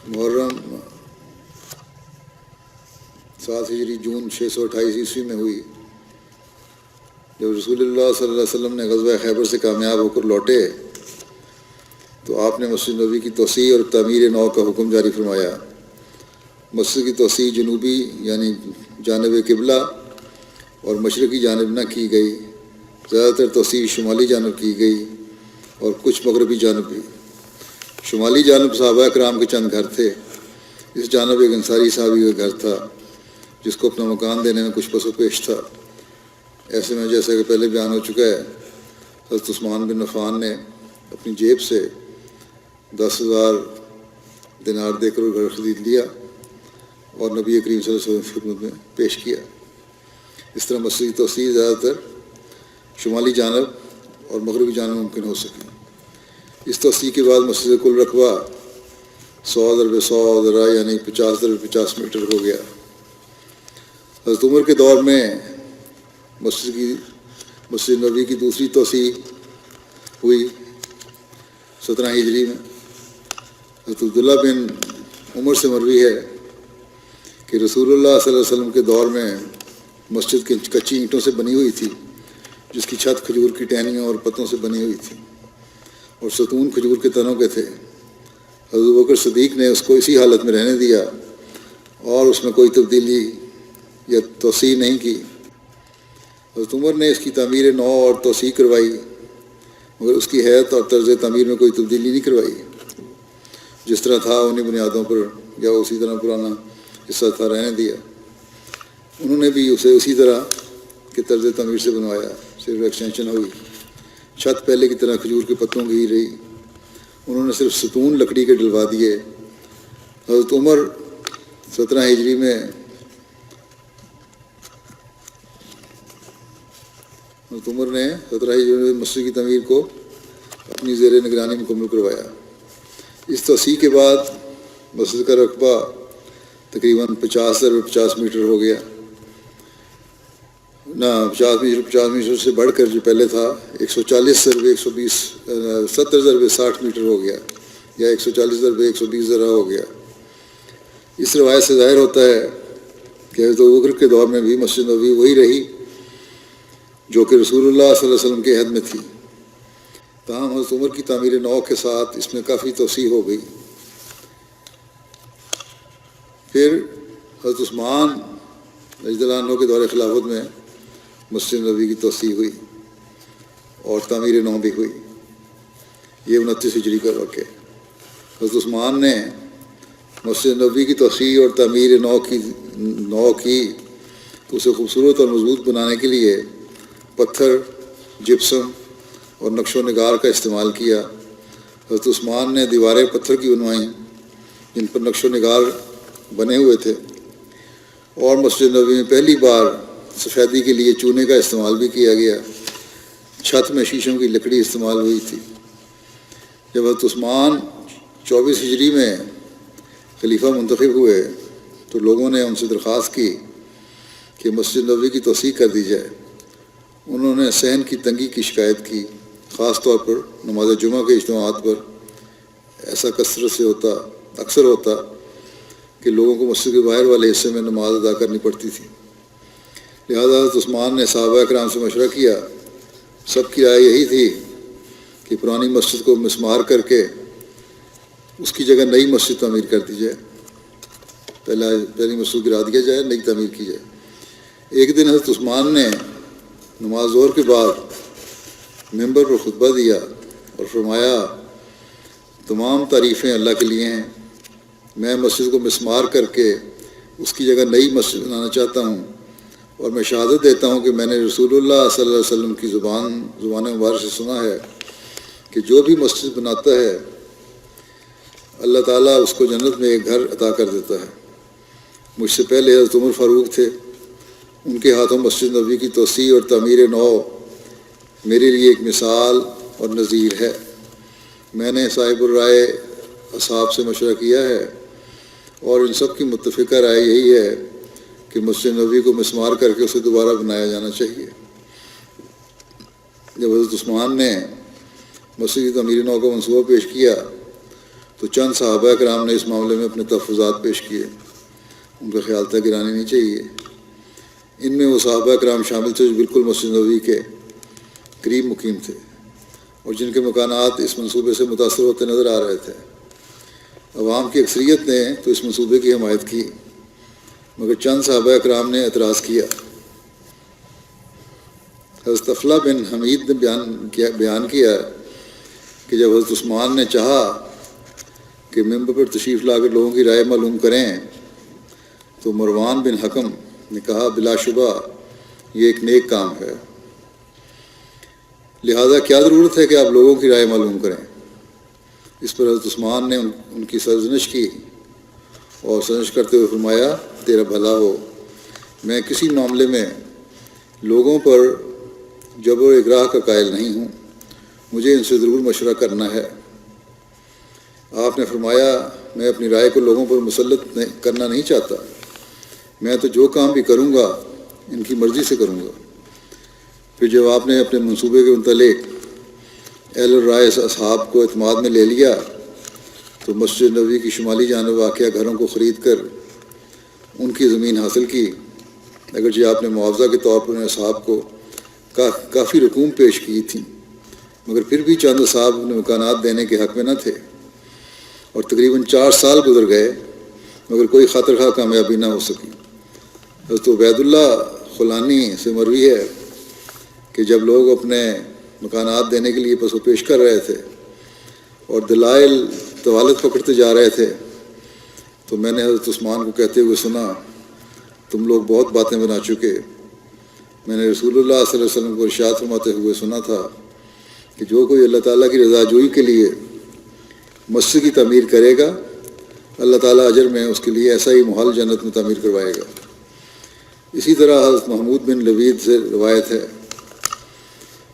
محرم 7 ہجری جون 628 عیسوی میں ہوئی، جب رسول اللہ صلی اللہ علیہ وسلم نے غزوہ خیبر سے کامیاب ہو کر لوٹے تو آپ نے مسجد نبوی کی توسیع اور تعمیر نو کا حکم جاری فرمایا۔ مسجد کی توسیع جنوبی یعنی جانب قبلہ اور مشرقی جانب نہ کی گئی، زیادہ تر توسیع شمالی جانب کی گئی اور کچھ مغربی جانب بھی۔ شمالی جانب صحابہ کرام کے چند گھر تھے، اس جانب ایک انصاری صحابی کا گھر تھا جس کو اپنا مکان دینے میں کچھ پس و پیش تھا۔ ایسے میں جیسا کہ پہلے بیان ہو چکا ہے، حضرت عثمان بن عفان نے اپنی جیب سے 10,000 دینار دے کر گھر خرید لیا اور نبی کریم صلی اللہ علیہ وسلم کی خدمت میں پیش کیا۔ اس طرح مسجد کی توسیع زیادہ تر شمالی جانب اور مغربی جانب ممکن ہو سکی۔ اس توسیع کے بعد مسجد کا کل رقبہ 100x100 ذرا یعنی 50x50 میٹر ہو گیا۔ حضرت عمر کے دور میں مسجد نبوی کی دوسری توسیع ہوئی 17 ہجری میں۔ حضرت عبداللہ بن عمر سے مروی ہے کہ رسول اللہ صلی اللہ علیہ وسلم کے دور میں مسجد کچی اینٹوں سے بنی ہوئی تھی، جس کی چھت کھجور کی ٹہنیوں اور پتوں سے بنی ہوئی تھی اور ستون کھجور کے تنوں کے تھے۔ حضرت بکر صدیق نے اس کو اسی حالت میں رہنے دیا اور اس میں کوئی تبدیلی یا توسیع نہیں کی۔ حضرت عمر نے اس کی تعمیر نو اور توسیع کروائی، مگر اس کی حیت اور طرز تعمیر میں کوئی تبدیلی نہیں کروائی، جس طرح تھا انہیں بنیادوں پر یا اسی طرح پرانا حصہ تھا رہنے دیا۔ انہوں نے بھی اسے اسی طرح کے طرز تعمیر سے بنوایا، صرف ایکسٹینشن ہوئی۔ چھت پہلے کی طرح کھجور کے پتوں کی ہی رہی، انہوں نے صرف ستون لکڑی کے ڈلوا دیے۔ حضرت عمر 17 ہجری میں مسجد کی تعمیر کو اپنی زیر نگرانی مکمل کروایا۔ اس توسیع کے بعد مسجد کا رقبہ تقریباً 50x50 میٹر ہو گیا۔ 50 میٹر سے بڑھ کر جو پہلے تھا 140x120 70x60 میٹر ہو گیا یا 140x120 ذرا ہو گیا۔ اس روایت سے ظاہر ہوتا ہے کہ حضرت ابوبکر کے دور میں بھی مسجد نبوی وہی رہی جو کہ رسول اللہ صلی اللہ علیہ وسلم کے عہد میں تھی، تاہم حضرت عمر کی تعمیر نو کے ساتھ اس میں کافی توسیع ہو گئی۔ پھر حضرت عثمان رضی اللہ عنہ کے دور خلافت میں مسجد نبوی کی توسیع ہوئی اور تعمیر نو بھی ہوئی۔ یہ 29 ہجری کا واقعہ ہے۔ حضرت عثمان نے مسجد نبوی کی توسیع اور تعمیر نو کی تو اسے خوبصورت اور مضبوط بنانے کے لیے پتھر، جپسم اور نقش و نگار کا استعمال کیا۔ حضرت عثمان نے دیواریں پتھر کی بنوائیں جن پر نقش و نگار بنے ہوئے تھے، اور مسجد نبوی میں پہلی بار سفیدی کے لیے چونے کا استعمال بھی کیا گیا۔ چھت میں شیشوں کی لکڑی استعمال ہوئی تھی۔ جب حضرت عثمان 24 ہجری میں خلیفہ منتخب ہوئے تو لوگوں نے ان سے درخواست کی کہ مسجد نبوی کی توسیع کر دی جائے۔ انہوں نے صحن کی تنگی کی شکایت کی، خاص طور پر نماز جمعہ کے اجتماعات پر ایسا اکثر ہوتا کہ لوگوں کو مسجد کے باہر والے حصے میں نماز ادا کرنی پڑتی تھی۔ لہذا حضرت عثمان نے صحابہ کرام سے مشورہ کیا۔ سب کی رائے یہی تھی کہ پرانی مسجد کو مسمار کر کے اس کی جگہ نئی مسجد تعمیر کر دی جائے، پہلی مسجد گرا دیا جائے، نئی تعمیر کی جائے۔ ایک دن حضرت عثمان نے نماز ظہر کے بعد ممبر پر خطبہ دیا اور فرمایا، تمام تعریفیں اللہ کے لیے ہیں، میں مسجد کو مسمار کر کے اس کی جگہ نئی مسجد بنانا چاہتا ہوں، اور میں شہادت دیتا ہوں کہ میں نے رسول اللہ صلی اللہ علیہ وسلم کی زبان مبارک سے سنا ہے کہ جو بھی مسجد بناتا ہے اللہ تعالیٰ اس کو جنت میں ایک گھر عطا کر دیتا ہے۔ مجھ سے پہلے حضرت عمر فاروق تھے، ان کے ہاتھوں مسجد نبوی کی توسیع اور تعمیر نو میرے لیے ایک مثال اور نظیر ہے۔ میں نے صاحب الرائے اصحاب سے مشورہ کیا ہے اور ان سب کی متفقہ رائے یہی ہے کہ مسجد نبوی کو مسمار کر کے اسے دوبارہ بنایا جانا چاہیے۔ جب حضرت عثمان نے مسجد کی تعمیر نو کا منصوبہ پیش کیا تو چند صحابہ کرام نے اس معاملے میں اپنے تحفظات پیش کیے، ان کا خیال تھا گرانی نہیں چاہیے۔ ان میں وہ صحابہ کرام شامل تھے جو بالکل مسجد نبوی کے قریب مقیم تھے اور جن کے مکانات اس منصوبے سے متاثر ہوتے نظر آ رہے تھے۔ عوام کی اکثریت نے تو اس منصوبے کی حمایت کی، مگر چند صحابہ کرام نے اعتراض کیا۔ حضرت افلا بن حمید نے بیان کیا کہ جب حضرت عثمان نے چاہا کہ ممبر پر تشریف لا کر لوگوں کی رائے معلوم کریں، تو مروان بن حکم نے کہا بلا شبہ یہ ایک نیک کام ہے، لہذا کیا ضرورت ہے کہ آپ لوگوں کی رائے معلوم کریں۔ اس پر حضرت عثمان نے ان کی سرزنش کی اور سرزنش کرتے ہوئے فرمایا تیرا بھلا ہو، میں کسی معاملے میں لوگوں پر جبر و اکراہ کا قائل نہیں ہوں، مجھے ان سے ضرور مشورہ کرنا ہے۔ آپ نے فرمایا میں اپنی رائے کو لوگوں پر مسلط کرنا نہیں چاہتا، میں تو جو کام بھی کروں گا ان کی مرضی سے کروں گا۔ پھر جب آپ نے اپنے منصوبے کے متعلق اہل الرائے اصحاب کو اعتماد میں لے لیا تو مسجد نبوی کی شمالی جانب واقع گھروں کو خرید کر ان کی زمین حاصل کی، اگرچہ آپ نے معاوضہ کے طور پر ان اصحاب کو کافی رقوم پیش کی تھیں، مگر پھر بھی چند اصحاب اپنے مکانات دینے کے حق میں نہ تھے، اور تقریباً 4 سال گزر گئے مگر کوئی خاطر خواہ کامیابی نہ ہو سکی۔ حضرت عبید اللہ خلانی سے مروی ہے کہ جب لوگ اپنے مکانات دینے کے لیے پس و پیش کر رہے تھے اور دلائل طوالت پکڑتے جا رہے تھے تو میں نے حضرت عثمان کو کہتے ہوئے سنا تم لوگ بہت باتیں بنا چکے۔ میں نے رسول اللہ صلی اللہ علیہ وسلم کو ارشاد فرماتے ہوئے سنا تھا کہ جو کوئی اللہ تعالیٰ کی رضا جوئی کے لیے مسجد کی تعمیر کرے گا اللہ تعالیٰ اجر میں اس کے لیے ایسا ہی محل جنت میں تعمیر کروائے گا۔ اسی طرح حضرت محمود بن لبید سے روایت ہے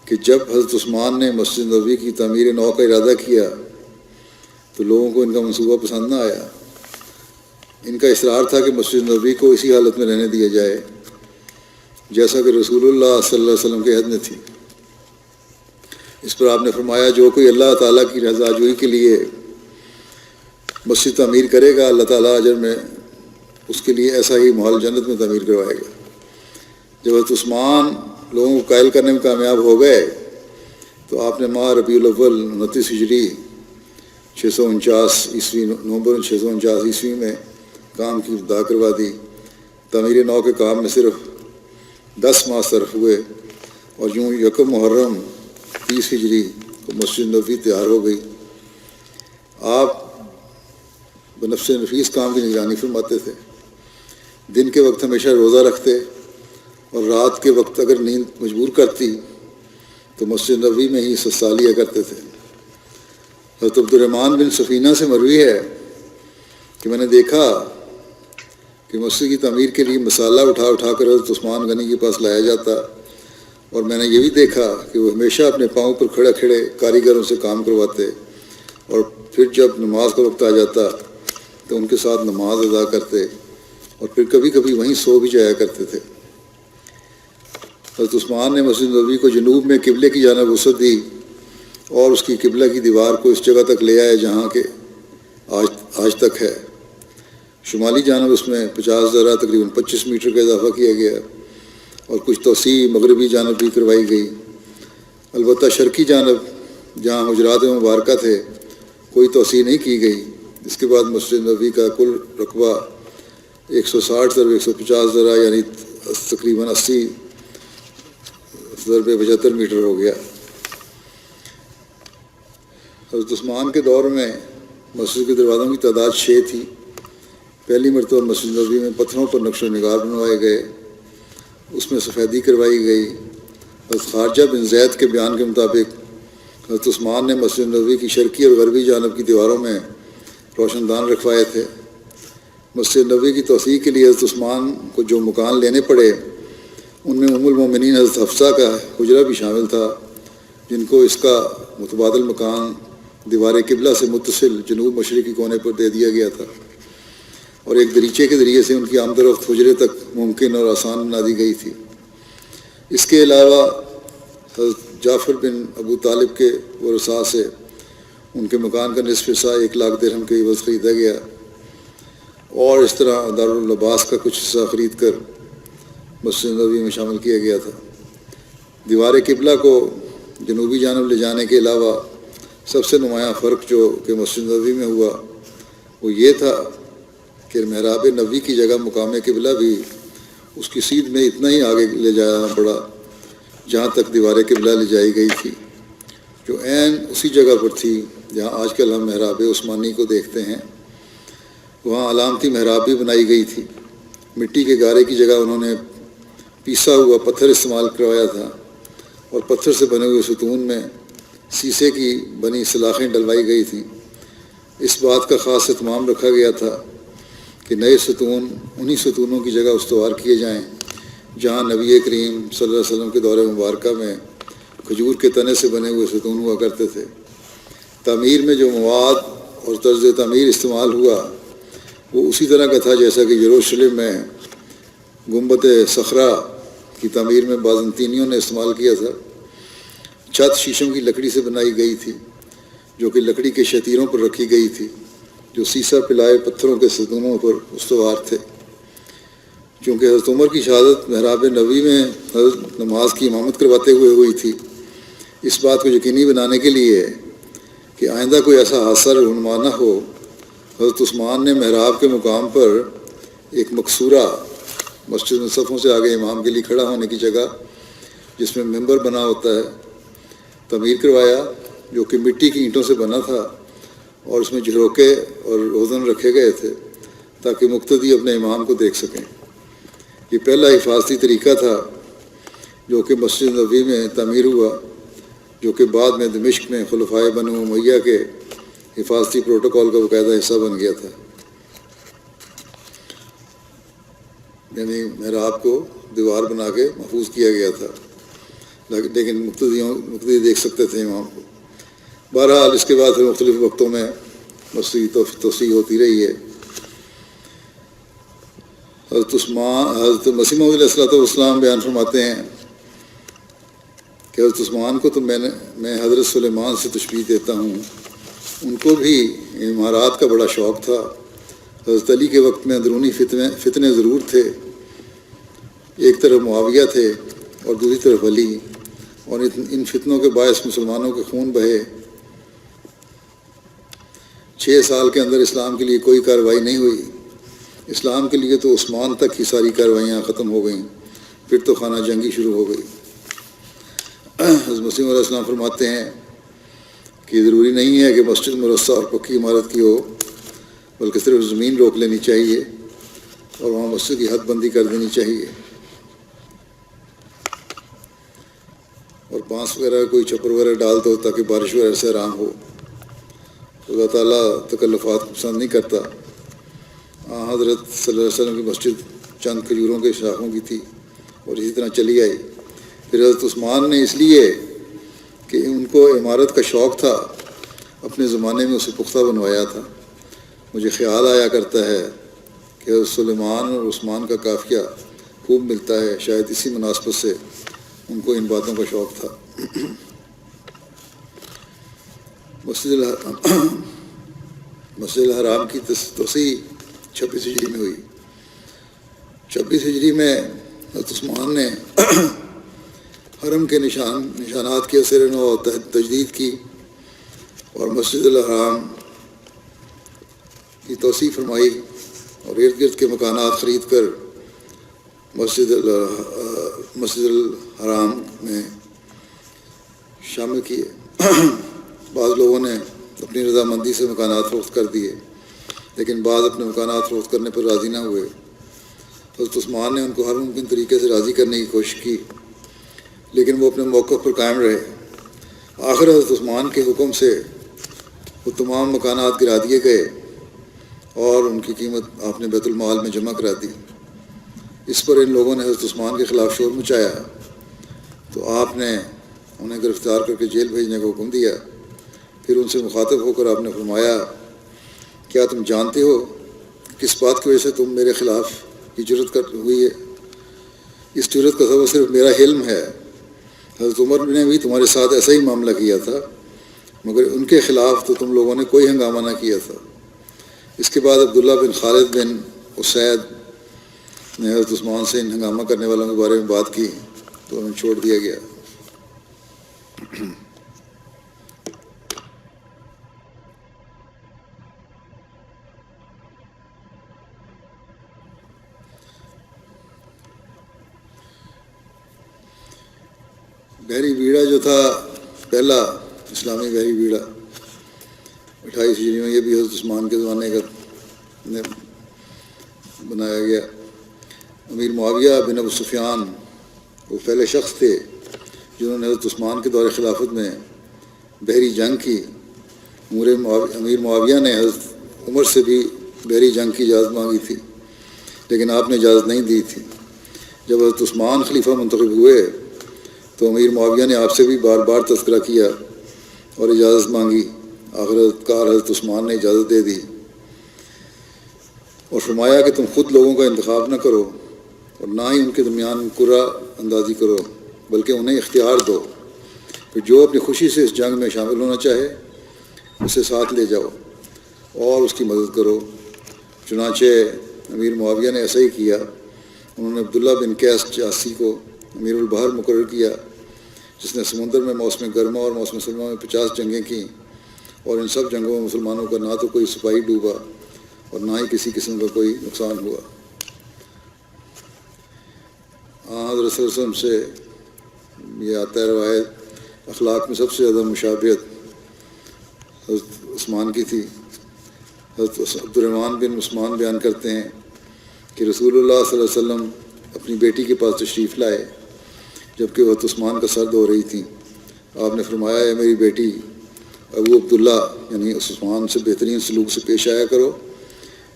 کہ جب حضرت عثمان نے مسجد نبوی کی تعمیر نو کا ارادہ کیا تو لوگوں کو ان کا منصوبہ پسند نہ آیا۔ ان کا اصرار تھا کہ مسجد نبوی کو اسی حالت میں رہنے دیا جائے جیسا کہ رسول اللہ صلی اللہ علیہ وسلم کے عہد میں تھی۔ اس پر آپ نے فرمایا جو کوئی اللہ تعالیٰ کی رضا جوئی کے لیے مسجد تعمیر کرے گا اللہ تعالیٰ اجر میں اس کے لیے ایسا ہی محل جنت میں تعمیر کروائے گا۔ جب حضرت عثمان لوگوں کو قائل کرنے میں کامیاب ہو گئے تو آپ نے ماہ ربیع الاول 29 ہجری 649 عیسوی نومبر 649 عیسوی میں کام کی ابتدا کروا دی۔ تعمیر نو کے کام میں صرف 10 ماہ صرف ہوئے اور یوں 1 محرم 30 ہجری کو مسجد نبوی تیار ہو گئی۔ آپ بنفس نفیس کام کی نگرانی فرماتے تھے، دن کے وقت ہمیشہ روزہ رکھتے اور رات کے وقت اگر نیند مجبور کرتی تو مسجد نبوی میں ہی سستا لیا کرتے تھے۔ حضرت عبد الرحمن بن سفینہ سے مروی ہے کہ میں نے دیکھا کہ مسجد کی تعمیر کے لیے مسالہ اٹھا اٹھا کر حضرت عثمان غنی کے پاس لایا جاتا، اور میں نے یہ بھی دیکھا کہ وہ ہمیشہ اپنے پاؤں پر کھڑے کھڑے کاریگروں سے کام کرواتے، اور پھر جب نماز کا وقت آ جاتا تو ان کے ساتھ نماز ادا کرتے، اور پھر کبھی کبھی وہیں سو بھی جایا کرتے تھے۔ حضرت عثمان نے مسجد نبوی کو جنوب میں قبلے کی جانب وسعت دی اور اس کی قبلہ کی دیوار کو اس جگہ تک لے آئے جہاں کہ آج تک ہے۔ شمالی جانب اس میں 50 ذرا تقریباً 25 میٹر کا اضافہ کیا گیا اور کچھ توسیع مغربی جانب بھی کروائی گئی۔ البتہ شرقی جانب جہاں حجرات مبارکہ تھے کوئی توسیع نہیں کی گئی۔ اس کے بعد مسجد نبوی کا کل رقبہ 160 ضرب 150 ذرا یعنی تقریباً 80 ضرب 75 میٹر ہو گیا۔ حضرت عثمان کے دور میں مسجد کے دروازوں کی تعداد 6 تھی۔ پہلی مرتبہ مسجد نبوی میں پتھروں پر نقش و نگار بنوائے گئے، اس میں سفیدی کروائی گئی۔ حضرت خارجہ بن زید کے بیان کے مطابق حضرت عثمان نے مسجد نبوی کی شرقی اور غربی جانب کی دیواروں میں روشن دان رکھوائے تھے۔ مسجد نبوی کی توسیع کے لیے حضرت عثمان کو جو مکان لینے پڑے ان میں ام المومنین حضرت حفصہ کا حجرہ بھی شامل تھا، جن کو اس کا متبادل مکان دیوار قبلہ سے متصل جنوب مشرقی کونے پر دے دیا گیا تھا، اور ایک دریچے کے ذریعے سے ان کی آمد و رفت حجرے تک ممکن اور آسان بنا دی گئی تھی۔ اس کے علاوہ حضرت جعفر بن ابو طالب کے ورثاء سے ان کے مکان کا نصف حصہ 1 لاکھ درہم کے عوض خریدا گیا، اور اس طرح داراللباس کا کچھ حصہ خرید کر مسجد نبوی میں شامل کیا گیا تھا۔ دیوار قبلہ کو جنوبی جانب لے جانے کے علاوہ سب سے نمایاں فرق جو کہ مسجد نبوی میں ہوا وہ یہ تھا کہ محراب نبوی کی جگہ مقام قبلہ بھی اس کی سیدھ میں اتنا ہی آگے لے جانا پڑا جہاں تک دیوار قبلہ لے جائی گئی تھی، جو عین اسی جگہ پر تھی جہاں آج کل ہم محراب عثمانی کو دیکھتے ہیں۔ وہاں علامتی محراب بھی بنائی گئی تھی۔ مٹی کے گارے کی جگہ انہوں نے پیسا ہوا پتھر استعمال کروایا تھا، اور پتھر سے بنے ہوئے ستون میں سیسے کی بنی سلاخیں ڈلوائی گئی تھیں۔ اس بات کا خاص اہتمام رکھا گیا تھا کہ نئے ستون انہی ستونوں کی جگہ استوار کیے جائیں جہاں نبی کریم صلی اللہ علیہ وسلم کے دور مبارکہ میں کھجور کے تنے سے بنے ہوئے ستون ہوا کرتے تھے۔ تعمیر میں جو مواد اور طرز تعمیر استعمال ہوا وہ اسی طرح کا تھا جیسا کہ یروشلم میں گنبد صخرہ کی تعمیر میں بازنطینیوں نے استعمال کیا تھا۔ چھت شیشم کی لکڑی سے بنائی گئی تھی جو کہ لکڑی کے شتیروں پر رکھی گئی تھی، جو سیسا پلائے پتھروں کے ستونوں پر استوار تھے۔ چونکہ حضرت عمر کی شہادت محراب نبوی میں حضرت نماز کی امامت کرواتے ہوئے ہوئی تھی، اس بات کو یقینی بنانے کے لیے کہ آئندہ کوئی ایسا حادثہ رونما نہ ہو، حضرت عثمان نے محراب کے مقام پر ایک مقصورہ مسجد میں صفوں سے آگے امام کے لیے کھڑا ہونے کی جگہ، جس میں ممبر بنا ہوتا ہے، تعمیر کروایا، جو کہ مٹی کی اینٹوں سے بنا تھا، اور اس میں جھروکے اور روزن رکھے گئے تھے تاکہ مقتدی اپنے امام کو دیکھ سکیں۔ یہ پہلا حفاظتی طریقہ تھا جو کہ مسجد نبوی میں تعمیر ہوا، جو کہ بعد میں دمشق میں خلفائے بنو امیہ کے حفاظتی پروٹوکول کا باقاعدہ حصہ بن گیا تھا۔ یعنی محراب کو دیوار بنا کے محفوظ کیا گیا تھا، لیکن مقتدی دیکھ سکتے تھے امام کو۔ بہرحال اس کے بعد پھر مختلف وقتوں میں مسجد توسیع ہوتی رہی ہے۔ حضرت مسیح موعود علیہ الصلوۃ والسلام بیان فرماتے ہیں کہ حضرت عثمان کو تو میں حضرت سلیمان سے تشبیہ دیتا ہوں، ان کو بھی عمارات کا بڑا شوق تھا۔ حضرت علی کے وقت میں اندرونی فتنے ضرور تھے، ایک طرف معاویہ تھے اور دوسری طرف علی، اور ان فتنوں کے باعث مسلمانوں کے خون بہے۔ 6 سال کے اندر اسلام کے لیے کوئی کارروائی نہیں ہوئی۔ اسلام کے لیے تو عثمان تک ہی ساری کارروائیاں ختم ہو گئیں، پھر تو خانہ جنگی شروع ہو گئی۔ حضرت مسیح علیہ السلام فرماتے ہیں کہ یہ ضروری نہیں ہے کہ مسجد مرصع اور پکی عمارت کی ہو، بلکہ صرف زمین روک لینی چاہیے اور وہاں مسجد کی حد بندی کر دینی چاہیے، اور بانس وغیرہ کوئی چھپر وغیرہ ڈال دو تاکہ بارش وغیرہ سے آرام ہو۔ اللہ تعالیٰ تکلفات کو پسند نہیں کرتا۔ حضرت صلی اللہ علیہ وسلم کی مسجد چند کھجوروں کے شاخوں کی تھی اور اسی طرح چلی آئی۔ پھر حضرت عثمان نے اس لیے کہ ان کو عمارت کا شوق تھا اپنے زمانے میں اسے پختہ بنوایا تھا۔ مجھے خیال آیا کرتا ہے کہ حضرت سلیمان اور عثمان کا قافیہ خوب ملتا ہے، شاید اسی مناسبت سے ان کو ان باتوں کا شوق تھا۔ مسجد الحرام کی توسیع 26 ہجری میں ہوئی۔ 26 ہجری میں حضرت عثمان نے حرم کے نشانات کی اثر نو تجدید کی اور مسجد الحرام کی توسیع فرمائی اور ارد گرد کے مکانات خرید کر مسجد الحرام میں شامل کیے۔ بعض لوگوں نے اپنی رضامندی سے مکانات فروخت کر دیے، لیکن بعض اپنے مکانات فروخت کرنے پر راضی نہ ہوئے۔ حضرت عثمان نے ان کو ہر ممکن طریقے سے راضی کرنے کی کوشش کی، لیکن وہ اپنے موقف پر قائم رہے۔ آخر حضرت عثمان کے حکم سے وہ تمام مکانات گرا دیے گئے اور ان کی قیمت آپ نے بیت المال میں جمع کرا دی۔ اس پر ان لوگوں نے حضرت عثمان کے خلاف شور مچایا تو آپ نے انہیں گرفتار کر کے جیل بھیجنے کا حکم دیا۔ پھر ان سے مخاطب ہو کر آپ نے فرمایا، کیا تم جانتے ہو کس بات کی وجہ سے تم میرے خلاف یہ جرأت ہوئی ہے؟ اس جرأت کا سبب صرف میرا علم ہے۔ حضرت عمر نے بھی تمہارے ساتھ ایسا ہی معاملہ کیا تھا، مگر ان کے خلاف تو تم لوگوں نے کوئی ہنگامہ نہ کیا تھا۔ اس کے بعد عبداللہ بن خالد بن اسید نے حضرت عثمان سے ان ہنگامہ کرنے والوں کے بارے میں بات کی تو انہیں چھوڑ دیا گیا۔ بحری بیڑا جو تھا پہلا اسلامی بحری بیڑا 28 ہجری میں، یہ بھی حضرت عثمان کے زمانے کا بنایا گیا۔ امیر معاویہ بن ابو سفیان وہ پہلے شخص تھے جنہوں نے حضرت عثمان کے دور خلافت میں بحری جنگ کی۔ امیر معاویہ نے حضرت عمر سے بھی بحری جنگ کی اجازت مانگی تھی، لیکن آپ نے اجازت نہیں دی تھی۔ جب حضرت عثمان خلیفہ منتخب ہوئے تو امیر معاویہ نے آپ سے بھی بار بار تذکرہ کیا اور اجازت مانگی۔ آخرکار حضرت عثمان نے اجازت دے دی اور فرمایا کہ تم خود لوگوں کا انتخاب نہ کرو اور نہ ہی ان کے درمیان قرعہ اندازی کرو، بلکہ انہیں اختیار دو کہ جو اپنی خوشی سے اس جنگ میں شامل ہونا چاہے اسے ساتھ لے جاؤ اور اس کی مدد کرو۔ چنانچہ امیر معاویہ نے ایسا ہی کیا۔ انہوں نے عبداللہ بن قیس جاسی کو امیر البحر مقرر کیا، جس نے سمندر میں موسم گرما اور موسم سرما میں 50 جنگیں کیں، اور ان سب جنگوں میں مسلمانوں کا نہ تو کوئی سپاہی ڈوبا اور نہ ہی کسی قسم کا کوئی نقصان ہوا۔ حضرت صلی اللہ علیہ وسلم سے یہ آتا ہے روایت، اخلاق میں سب سے زیادہ مشابہت حضرت عثمان کی تھی۔ حضرت عبد الرحمن بن عثمان بیان کرتے ہیں کہ رسول اللہ صلی اللہ علیہ وسلم اپنی بیٹی کے پاس تشریف لائے جبکہ حضرت عثمان کا سر دھو رہی تھیں۔ آپ نے فرمایا، اے میری بیٹی ابو عبداللہ یعنی عثمان سے بہترین سلوک سے پیش آیا کرو،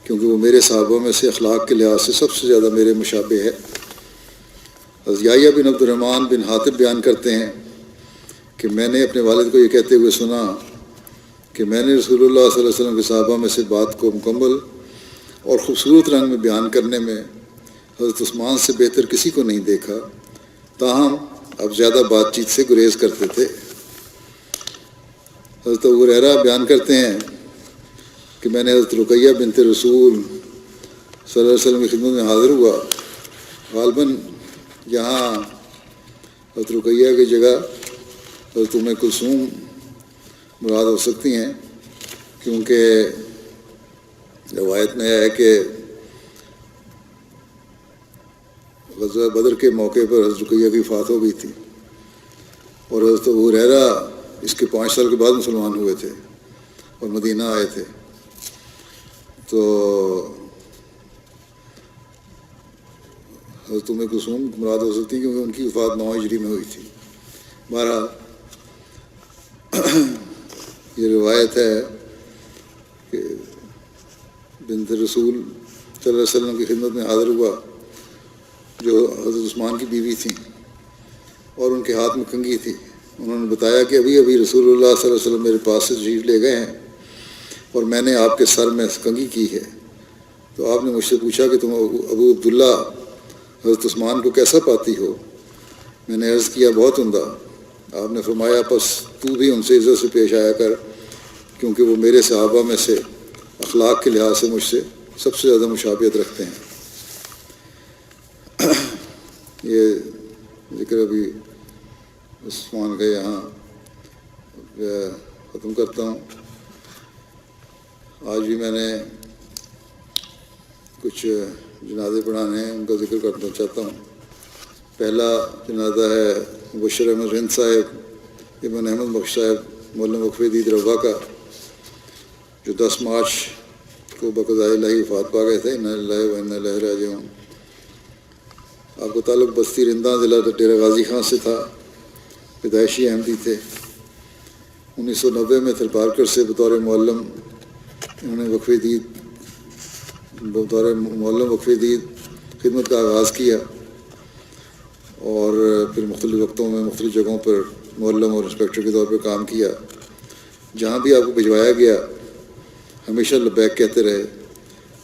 کیونکہ وہ میرے صحابہ میں سے اخلاق کے لحاظ سے سب سے زیادہ میرے مشابہ ہے۔ حضرت یحییٰ بن عبد الرحمن بن حاتب بیان کرتے ہیں کہ میں نے اپنے والد کو یہ کہتے ہوئے سنا کہ میں نے رسول اللہ صلی اللہ علیہ وسلم کے صحابہ میں سے بات کو مکمل اور خوبصورت رنگ میں بیان کرنے میں حضرت عثمان سے بہتر کسی کو نہیں دیکھا، تاہم اب زیادہ بات چیت سے گریز کرتے تھے۔ حضرت ابو ہریرہ بیان کرتے ہیں کہ میں نے حضرت رقیہ بنت رسول صلی اللہ علیہ وسلم کی خدمت میں حاضر ہوا۔ غالباً یہاں حضرت رقیہ کی جگہ حضرت ام کلثوم مراد ہو سکتی ہیں، کیونکہ روایت میں ہے کہ غزوہ بدر کے موقع پر حضرت رقیہ کی وفات ہو گئی تھی، اور حضرت ابو ہریرہ اس کے 5 سال کے بعد مسلمان ہوئے تھے اور مدینہ آئے تھے۔ تو حضرت ام کلثوم مراد ہو سکتی کیونکہ ان کی وفات 9 ہجری میں ہوئی تھی۔ بہرحال یہ روایت ہے کہ بنت رسول صلی اللہ علیہ وسلم کی خدمت میں حاضر ہوا جو حضرت عثمان کی بیوی تھیں اور ان کے ہاتھ میں کنگھی تھی۔ انہوں نے بتایا کہ ابھی ابھی رسول اللہ صلی اللہ علیہ وسلم میرے پاس سے تشریف لے گئے ہیں اور میں نے آپ کے سر میں کنگھی کی ہے۔ تو آپ نے مجھ سے پوچھا کہ تم ابو عبداللہ حضرت عثمان کو کیسا پاتی ہو؟ میں نے عرض کیا، بہت عمدہ۔ آپ نے فرمایا، پس تو بھی ان سے عزت سے پیش آیا کر، کیونکہ وہ میرے صحابہ میں سے اخلاق کے لحاظ سے مجھ سے سب سے زیادہ مشابہت رکھتے ہیں۔ یہ ذکر ابھی عثمان کا یہاں ختم کرتا ہوں۔ آج بھی میں نے کچھ جنازے پڑھانے ہیں، ان کا ذکر کرنا چاہتا ہوں۔ پہلا جنازہ ہے مبشر احمد رند صاحب ابن احمد بخش صاحب مولم وقف دید روا کا، جو 10 مارچ کو بقضاء الہی وفات پا گئے تھے۔ انا للہ و انا الیہ راجعون۔ آپ کا تعلق بستی رنداں ضلع ڈیرہ غازی خان سے تھا، پیدائشی احمدی تھے۔ 1990 میں تھرپارکر سے بطور معلم وقف دید خدمت کا آغاز کیا، اور پھر مختلف وقتوں میں مختلف جگہوں پر معلم اور انسپیکٹر کے طور پر کام کیا۔ جہاں بھی آپ کو بھجوایا گیا ہمیشہ لبیک کہتے رہے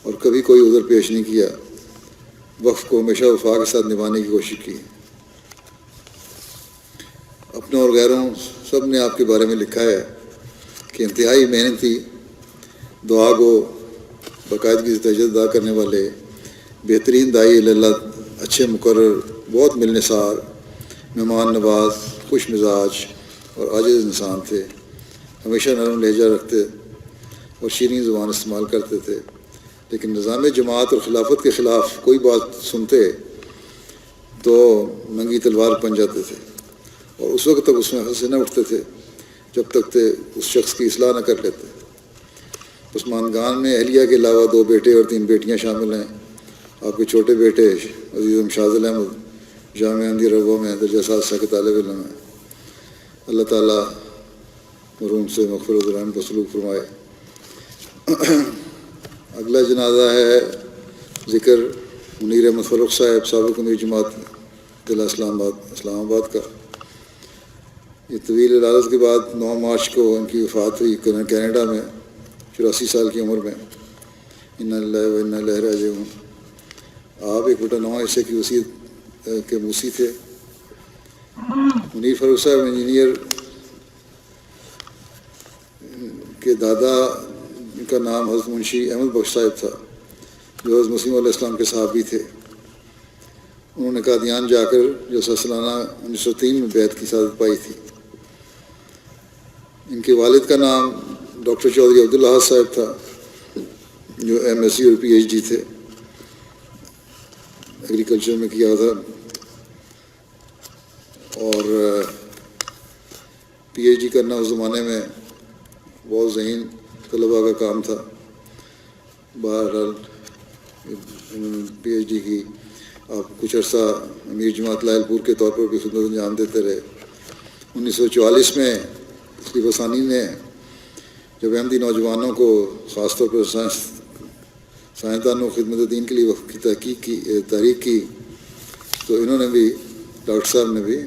اور کبھی کوئی عذر پیش نہیں کیا۔ وقف کو ہمیشہ وفا کے ساتھ نبھانے کی کوشش کی۔ اپنے اور غیروں سب نے آپ کے بارے میں لکھا ہے کہ انتہائی محنتی، دعا گو، باقاعدگی سے تہجد ادا کرنے والے، بہترین داعی اللہ، اچھے مقرر، بہت ملنسار، مہمان نواز، خوش مزاج اور عاجز انسان تھے۔ ہمیشہ نرم لہجہ رکھتے اور شیریں زبان استعمال کرتے تھے، لیکن نظام جماعت اور خلافت کے خلاف کوئی بات سنتے تو ننگی تلوار بن جاتے تھے، اور اس وقت تک اس میں سے نہ اٹھتے تھے جب تک اس شخص کی اصلاح نہ کر لیتے۔ پسماندگان میں اہلیہ کے علاوہ 2 بیٹے اور 3 بیٹیاں شامل ہیں۔ آپ کے چھوٹے بیٹے عزیزم شاذل احمد جامعہ احمدیہ ربوہ میں درجہ ثالثہ کے طالب علم ہیں۔ اللہ تعالیٰ مرحوم سے مغفرت و رحمت سلوک فرمائے۔ اگلا جنازہ ہے ذکر منیر احمد فروخ صاحب، سابق امیر جماعت ضلع اسلام آباد کا۔ یہ طویل علاج کے بعد 9 مارچ کو ان کی وفات ہوئی کینیڈا میں 84 سال کی عمر میں۔ انا للہ و انا الیہ راجعون۔ آپ 1/9 حصے کی وصیت کے موسی تھے۔ منیر فروخ صاحب انجینئر کے دادا کا نام حضرت منشی احمد بخش صاحب تھا، جو حضرت مسیم علیہ السلام کے صحابی تھے۔ انہوں نے قادیان جا کر جلسہ سالانہ 1903 میں بیعت کی سعادت پائی تھی۔ ان کے والد کا نام ڈاکٹر چودھری عبداللہ صاحب تھا، جو MSc اور PhD تھے، ایگریکلچر میں کیا تھا، اور PhD کرنا اس زمانے میں بہت ذہین طلباء کا کام تھا۔ بہرحال PhD کی آپ کچھ عرصہ امیر جماعت لائل پور کے طور پر بھی خدمت انجام دیتے رہے۔ 1944 میں خلیفہ ثانی نے جب احمدی نوجوانوں کو خاص طور پر سائنسدانوں خدمت دین کے لیے وقف کی تحریک کی، تو انہوں نے بھی، ڈاکٹر صاحب نے بھی،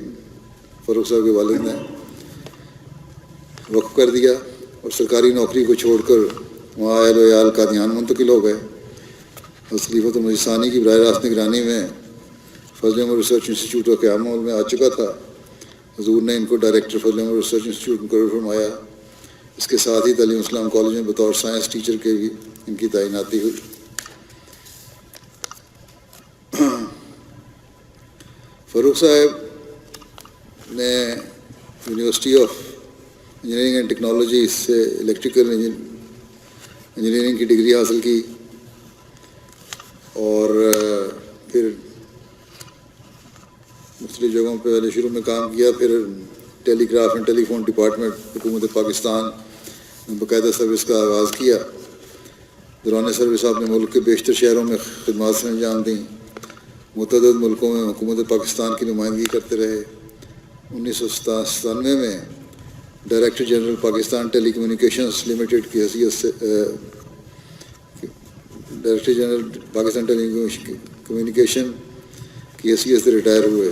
فاروق صاحب کے والد نے وقف کر دیا اور سرکاری نوکری کو چھوڑ کر وہاں اہل و عیال قادیان منتقل ہو گئے۔ خلیفۃ المسیح ثانی کی براہ راست نگرانی میں فضل عمر ریسرچ انسٹیٹیوٹ کا قیام عمل میں آ چکا تھا۔ حضور نے ان کو ڈائریکٹر فضل عمر ریسرچ انسٹیٹیوٹ مقرر فرمایا۔ اس کے ساتھ ہی تعلیم اسلام کالج میں بطور سائنس ٹیچر کے بھی ان کی تعیناتی ہوئی۔ فاروق صاحب نے university of engineering and technology سے الیکٹریکل انجینئرنگ کی ڈگری حاصل کی، اور پھر مختلف جگہوں پہ پہلے شروع میں کام کیا، پھر telegraph and telephone department حکومت پاکستان میں باقاعدہ سروس کا آغاز کیا۔ دوران سروس آپ نے ملک کے بیشتر شہروں میں خدمات سے انجام دیں۔ متعدد ملکوں میں حکومت پاکستان کی نمائندگی کرتے رہے۔ 1997 میں ڈائریکٹر جنرل پاکستان ٹیلی کمیونیکیشنز لمیٹڈ کی حیثیت سے ڈائریکٹر جنرل پاکستان ٹیلی کمیونیکیشن کی حیثیت سے ریٹائر ہوئے۔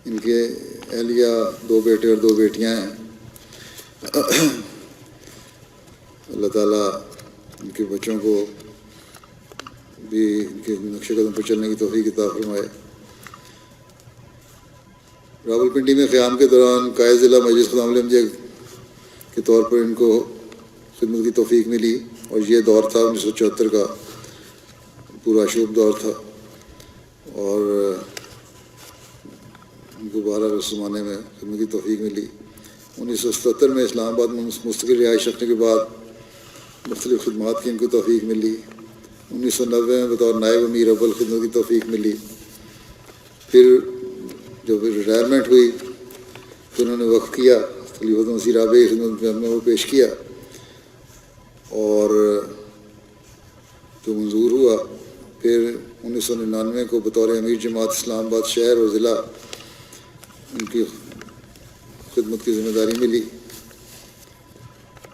ان کے اہلیہ 2 بیٹے اور 2 بیٹیاں ہیں۔ اللہ تعالیٰ ان کے بچوں کو بھی ان کے نقش قدم پر چلنے کی توفیق عطا فرمائے۔ راولپنڈی میں قیام کے دوران قائد ضلع مجلس خدام احمدیہ کے طور پر ان کو خدمت کی توفیق ملی، اور یہ دور تھا 1974 کا پورا شوب دور تھا، اور ان کو 12 زمانے میں خدمت کی توفیق ملی۔ 1977 میں اسلام آباد میں مستقل رہائش رکھنے کے بعد مختلف خدمات کی ان کو توفیق ملی۔ 1990 میں بطور نائب امیر اول خدمت کی توفیق ملی۔ پھر جب ریٹائرمنٹ ہوئی تو انہوں نے وقف کیا، خلیفۃ المسیح رابع کی خدمت میں ہم نے وہ پیش کیا، اور جو منظور ہوا۔ پھر 1999 کو بطور امیر جماعت اسلام آباد شہر اور ضلع ان کی خدمت کی ذمہ داری ملی۔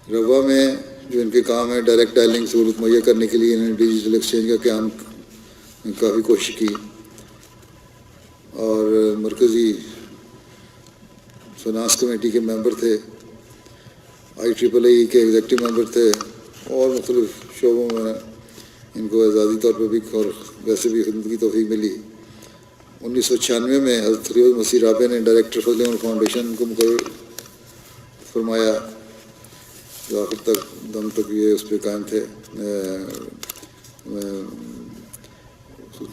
ربوہ میں جو ان کے کام ہے، ڈائریکٹ ڈائلنگ سہولت مہیا کرنے کے لیے انہوں نے ڈیجیٹل ایکسچینج کا قیام کافی کوشش کی، اور مرکزی فنانس کمیٹی کے ممبر تھے، IEEE کے ایگزیکٹو ممبر تھے، اور مختلف شعبوں میں ان کو اعزازی طور پر بھی اور ویسے بھی خدمت کی توفیق ملی۔ 1996 میں حضرت خلیفۃ المسیح رابع نے ڈائریکٹر فضل عمر فاؤنڈیشن کو مقرر فرمایا، جو آخر تک دم تک یہ اس پہ قائم تھے،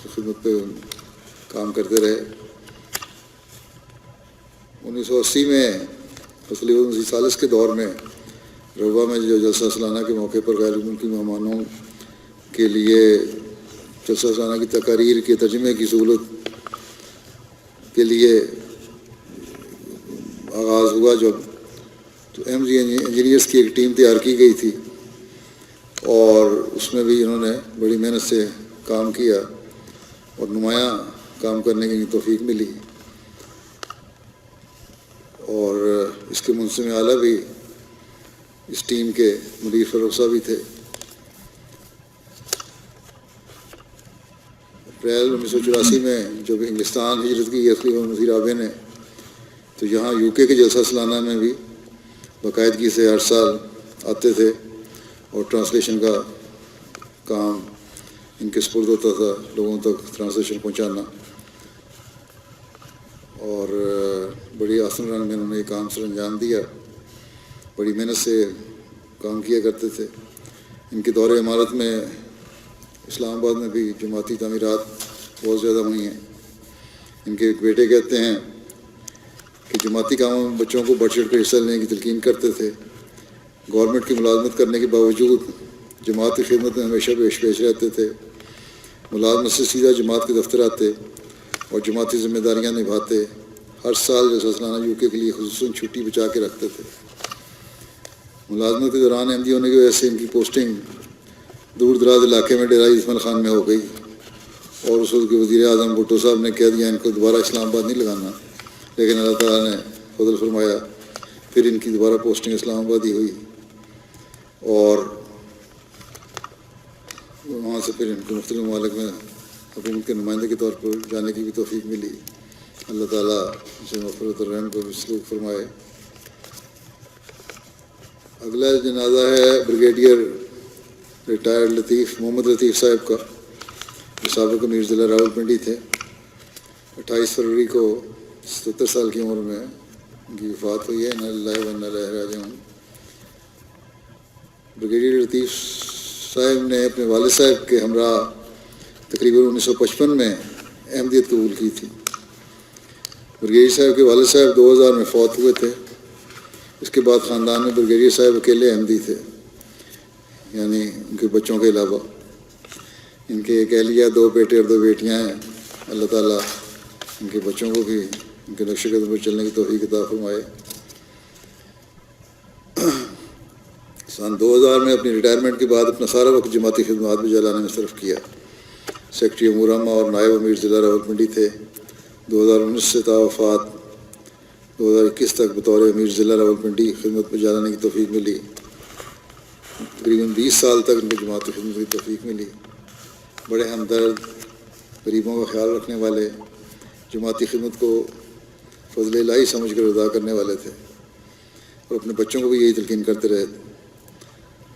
خدمت پہ کام کرتے رہے۔ 1980 میں خلیفۃ المسیح ثالث کے دور میں ربوہ میں جو جلسہ سالانہ کے موقع پر غیر ملکی مہمانوں کے لیے جلسہ سالانہ کی تقاریر کے ترجمے کی سہولت کے لیے آغاز ہوا جب تو ایم جی انجینئرس کی ایک ٹیم تیار کی گئی تھی اور اس میں بھی انہوں نے بڑی محنت سے کام کیا اور نمایاں کام کرنے کی توفیق ملی، اور اس کے منظم اعلیٰ بھی اس ٹیم کے مدیر فروغ صاحب بھی تھے۔ اپریل 1984 میں جب انگلستان ہجرت کی خلیفہ نذیر آبے نے، تو یہاں یو کے جلسہ سالانہ میں بھی باقاعدگی سے ہر سال آتے تھے اور ٹرانسلیشن کا کام ان کے سپرد ہوتا تھا، لوگوں تک ٹرانسلیشن پہنچانا، اور بڑی آسان رنگ میں انہوں نے یہ کام سر انجام دیا، بڑی محنت سے کام کیا کرتے تھے۔ ان کے دور امارت میں اسلام آباد میں بھی جماعتی تعمیرات بہت زیادہ ہوئی ہیں۔ ان کے ایک بیٹے کہتے ہیں کہ جماعتی کاموں میں بچوں کو بڑھ چڑھ کر حصہ لینے کی تلقین کرتے تھے، گورنمنٹ کی ملازمت کرنے کے باوجود جماعت کی خدمت میں ہمیشہ پیش رہتے تھے، ملازمت سے سیدھا جماعت کے دفتر آتے اور جماعتی ذمہ داریاں نبھاتے، ہر سال جلسہ سالانہ یو کے لیے خصوصاً چھٹی بچا کے رکھتے تھے۔ ملازمت کے دوران احمدی ہونے کی وجہ سے ان کی پوسٹنگ دور دراز علاقے میں ڈیرہ عثمان خان میں ہو گئی، اور اس وقت کے وزیر اعظم بھٹو صاحب نے کہہ دیا ان کو دوبارہ اسلام آباد نہیں لگانا، لیکن اللہ تعالیٰ نے فضل فرمایا، پھر ان کی دوبارہ پوسٹنگ اسلام آباد ہی ہوئی، اور وہاں سے پھر ان کو مختلف ممالک میں حکومت کے نمائندے کے طور پر جانے کی بھی توفیق ملی۔ اللہ تعالیٰ اسے مغفرت اور رحم کو بھی سلوک فرمائے۔ اگلا جنازہ ہے بریگیڈیئر ریٹائرڈ محمد لطیف صاحب کا، جو سابق امیر ضلع راولپنڈی تھے۔ 28 فروری کو 77 سال کی عمر میں ان کی وفات ہوئی ہے۔ انا للہ و انا الیہ راجعون۔ بریگیڈیئر لطیف صاحب نے اپنے والد صاحب کے ہمراہ تقریباً 1955 میں احمدیت قبول کی تھی۔ بریگیڈیئر صاحب کے والد صاحب 2000 میں فوت ہوئے تھے۔ اس کے بعد خاندان میں بریگیڈیئر صاحب اکیلے احمدی تھے، یعنی ان کے بچوں کے علاوہ۔ ان کے ایک اہلیہ، 2 بیٹے اور 2 بیٹیاں ہیں۔ اللہ تعالیٰ ان کے بچوں کو بھی ان کے نقش قدم پر چلنے کی توفیق عطا فرمائے۔ سن 2000 میں اپنی ریٹائرمنٹ کے بعد اپنا سارا وقت جماعتی خدمات میں جلانے میں صرف کیا۔ سیکرٹری امور عامہ اور نائب امیر ضلع راولپنڈی تھے۔ 2019 سے تا وفات 2021 تک بطور امیر ضلع راولپنڈی خدمت میں جلانے کی توفیق ملی۔ تقریباً 20 سال تک ان کو جماعتی خدمت کی توفیق ملی۔ بڑے ہمدرد، غریبوں کا خیال رکھنے والے، جماعتی خدمت کو فضل الہی سمجھ کر ادا کرنے والے تھے، اور اپنے بچوں کو بھی یہی تلقین کرتے رہے۔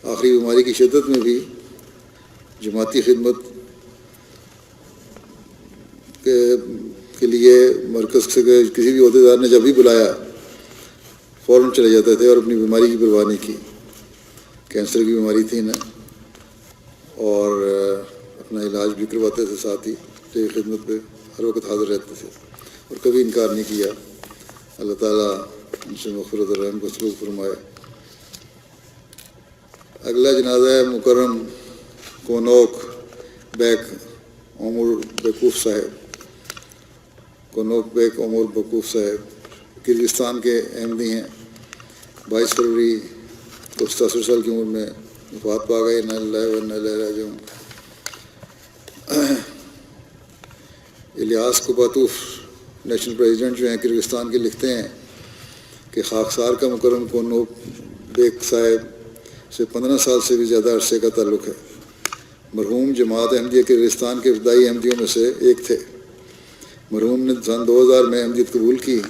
آخری بیماری کی شدت میں بھی جماعتی خدمت کے لیے مرکز سے کسی بھی عہدیدار نے جب بھی بلایا فوراً چلے جاتے تھے، اور اپنی بیماری کی پرواہ نہیں کی۔ کینسر کی بیماری تھی انہیں، اور اپنا علاج بھی کرواتے تھے، ساتھ ہی تو خدمت پہ ہر وقت حاضر رہتے تھے اور کبھی انکار نہیں کیا۔ اللہ تعالیٰ ان سے مغفرت اور رحم کو سلوک فرمائے۔ اگلا جنازہ ہے مکرم کونوک بیک عمر بیکوف صاحب۔ کونوک بیک عمر بیکوف صاحب کرغزستان کے احمدی ہیں۔ 22 فروری کو 77 سال کی عمر میں وفات پا گئے۔ انا للہ و انا الیہ راجعون۔ الیاس کوباتوف نیشنل پریزیڈنٹ جو ہیں کرغزستان کے، لکھتے ہیں کہ خاکسار کا مکرم کونوک بیک صاحب سے 15 سال سے بھی زیادہ عرصے کا تعلق ہے۔ مرحوم جماعت احمدیہ کرغزستان کے ابتدائی احمدیوں میں سے ایک تھے۔ مرحوم نے سن 2000 میں احمدیت قبول کی۔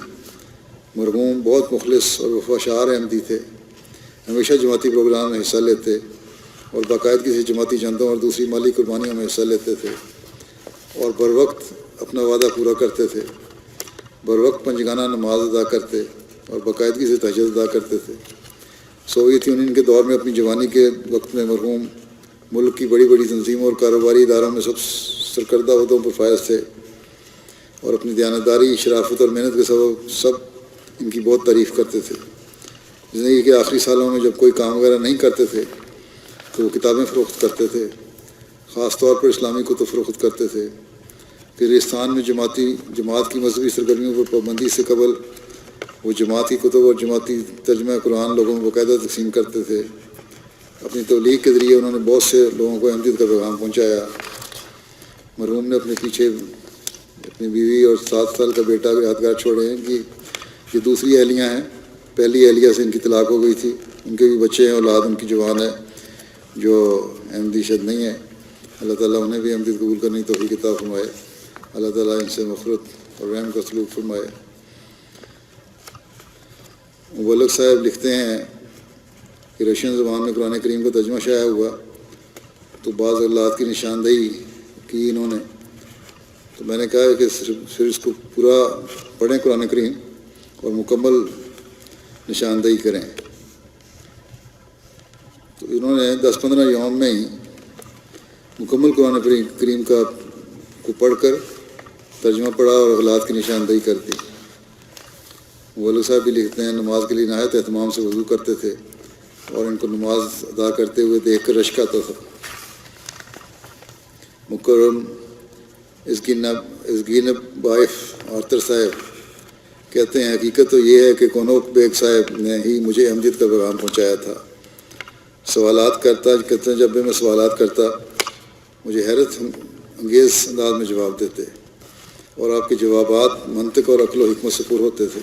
مرحوم بہت مخلص اور وفاشار احمدی تھے، ہمیشہ جماعتی پروگرام میں حصہ لیتے اور باقاعدگی سے جماعتی چندوں اور دوسری مالی قربانیوں میں حصہ لیتے تھے، اور بر وقت اپنا وعدہ پورا کرتے تھے، بر وقت پنجگانہ نماز ادا کرتے اور باقاعدگی سے تہجد ادا کرتے تھے۔ سوویت یونین کے دور میں اپنی جوانی کے وقت میں مرحوم ملک کی بڑی بڑی تنظیموں اور کاروباری اداروں میں سب سرکردہ عہدوں پر فائز تھے، اور اپنی دیانتداری، شرافت اور محنت کے سبب سب ان کی بہت تعریف کرتے تھے۔ زندگی کے آخری سالوں میں جب کوئی کام وغیرہ نہیں کرتے تھے تو وہ کتابیں فروخت کرتے تھے، خاص طور پر اسلامی کتب فروخت کرتے تھے۔ کرغزستان میں جماعت کی مذہبی سرگرمیوں پر پابندی سے قبل وہ جماعتی کتب اور جماعتی ترجمہ قرآن لوگوں میں باقاعدہ تقسیم کرتے تھے. اپنی تبلیغ کے ذریعے انہوں نے بہت سے لوگوں کو احمدیت کا پیغام پہنچایا. مرحوم نے اپنے پیچھے اپنی بیوی اور 7 سال کا بیٹا بھی یادگار چھوڑے ہیں کہ یہ دوسری اہلیہ ہیں. پہلی اہلیہ سے ان کی طلاق ہو گئی تھی. ان کے بھی بچے ہیں, اولاد ان کی جوان ہے جو احمدی شد نہیں ہے. اللہ تعالیٰ انہیں بھی احمدیت قبول کرنے کی توفیق عطا فرمائے. اللہ تعالیٰ ان سے مغفرت اور رحم کا سلوک فرمائے. مبلغ صاحب لکھتے ہیں کہ رشین زبان میں قرآن کریم کا ترجمہ شائع ہوا تو بعض اغلاط کی نشاندہی کی انہوں نے. تو میں نے کہا کہ صرف اس کو پورا پڑھیں قرآن کریم اور مکمل نشاندہی کریں. تو انہوں نے 10-15 یوم میں ہی مکمل قرآن کریم کو پڑھ کر ترجمہ پڑھا اور اغلاط کی نشاندہی کر دی. مولوی صاحب بھی لکھتے ہیں نماز کے لیے نہایت اہتمام سے وضو کرتے تھے اور ان کو نماز ادا کرتے ہوئے دیکھ کر رشک آتا تھا. مکرم ازگین بائف آرتر صاحب کہتے ہیں حقیقت تو یہ ہے کہ کونوک بیگ صاحب نے ہی مجھے احمدیت کا پیغام پہنچایا تھا. سوالات کرتے جب بھی میں سوالات کرتا مجھے حیرت انگیز انداز میں جواب دیتے اور آپ کے جوابات منطق اور عقل و حکمت سے پر ہوتے تھے.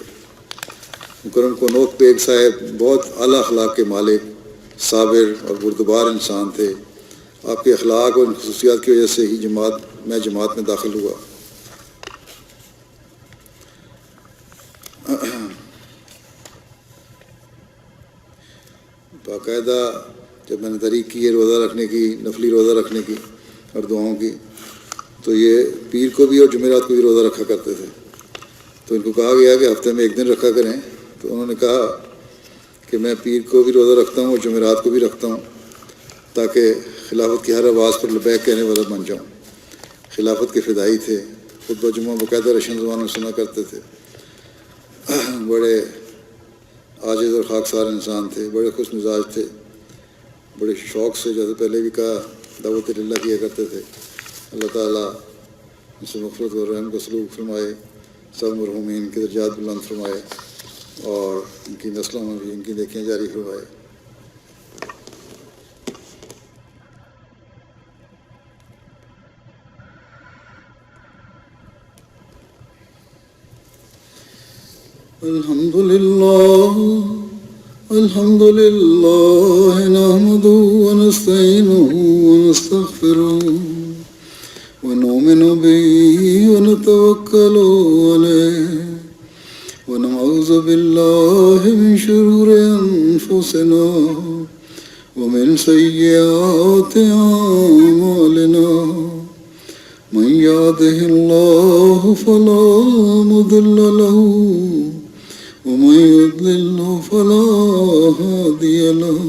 مکرم کونوک بیگ صاحب بہت اعلیٰ اخلاق کے مالک, صابر اور بردبار انسان تھے. آپ کے اخلاق اور ان خصوصیات کی وجہ سے ہی میں جماعت میں داخل ہوا. باقاعدہ جب میں نے تحریک کی ہے روزہ رکھنے کی, نفلی روزہ رکھنے کی اور دعاؤں کی, تو یہ پیر کو بھی اور جمعرات کو بھی روزہ رکھا کرتے تھے. تو ان کو کہا گیا کہ ہفتے میں 1 دن رکھا کریں. تو انہوں نے کہا کہ میں پیر کو بھی روزہ رکھتا ہوں اور جمعرات کو بھی رکھتا ہوں تاکہ خلافت کی ہر آواز پر لبیک کہنے والا بن جاؤں. خلافت کے فدائی تھے. خطبہ جمعہ باقاعدہ رشین زبان میں سنا کرتے تھے. بڑے عاجز اور خاکسار انسان تھے, بڑے خوش مزاج تھے, بڑے شوق سے جیسے پہلے بھی کہا دعوت اللہ کیا کرتے تھے. اللہ تعالیٰ ان سے مغفرت اور رحم کا سلوک فرمائے, سب مرحومین کے درجات بلند فرمائے اور ان کی نسلوں میں بھی ان کی نیکیاں جاری فرمائے. الحمد لله نحمده ونستعينه ونستغفره ونؤمن به ونتوكل عليه ونعوذ بالله من شرور أنفسنا ومن سيئات أعمالنا. من يهده الله فلا مضل له ومن يضلل فلا هادي له.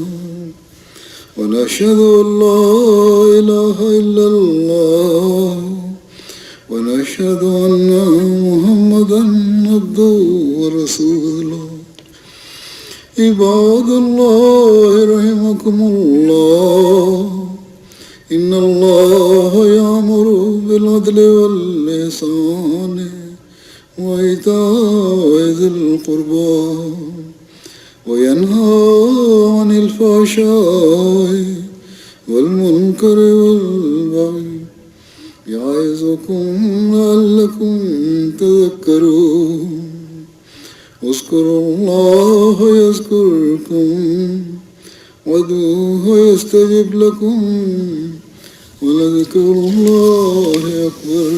ونشهد أن لا إله إلا الله ونشهد أن محمدا عبده ورسوله. عباد الله رحمكم الله, إن الله يأمر بالعدل والإحسان وإيتاء ذي القربى وينهى عن الفحشاء والمنكر والبغي يعظكم لعلكم تذكرون. اذكروا الله يذكركم وادعوه يستجب لكم ولذكر الله أكبر.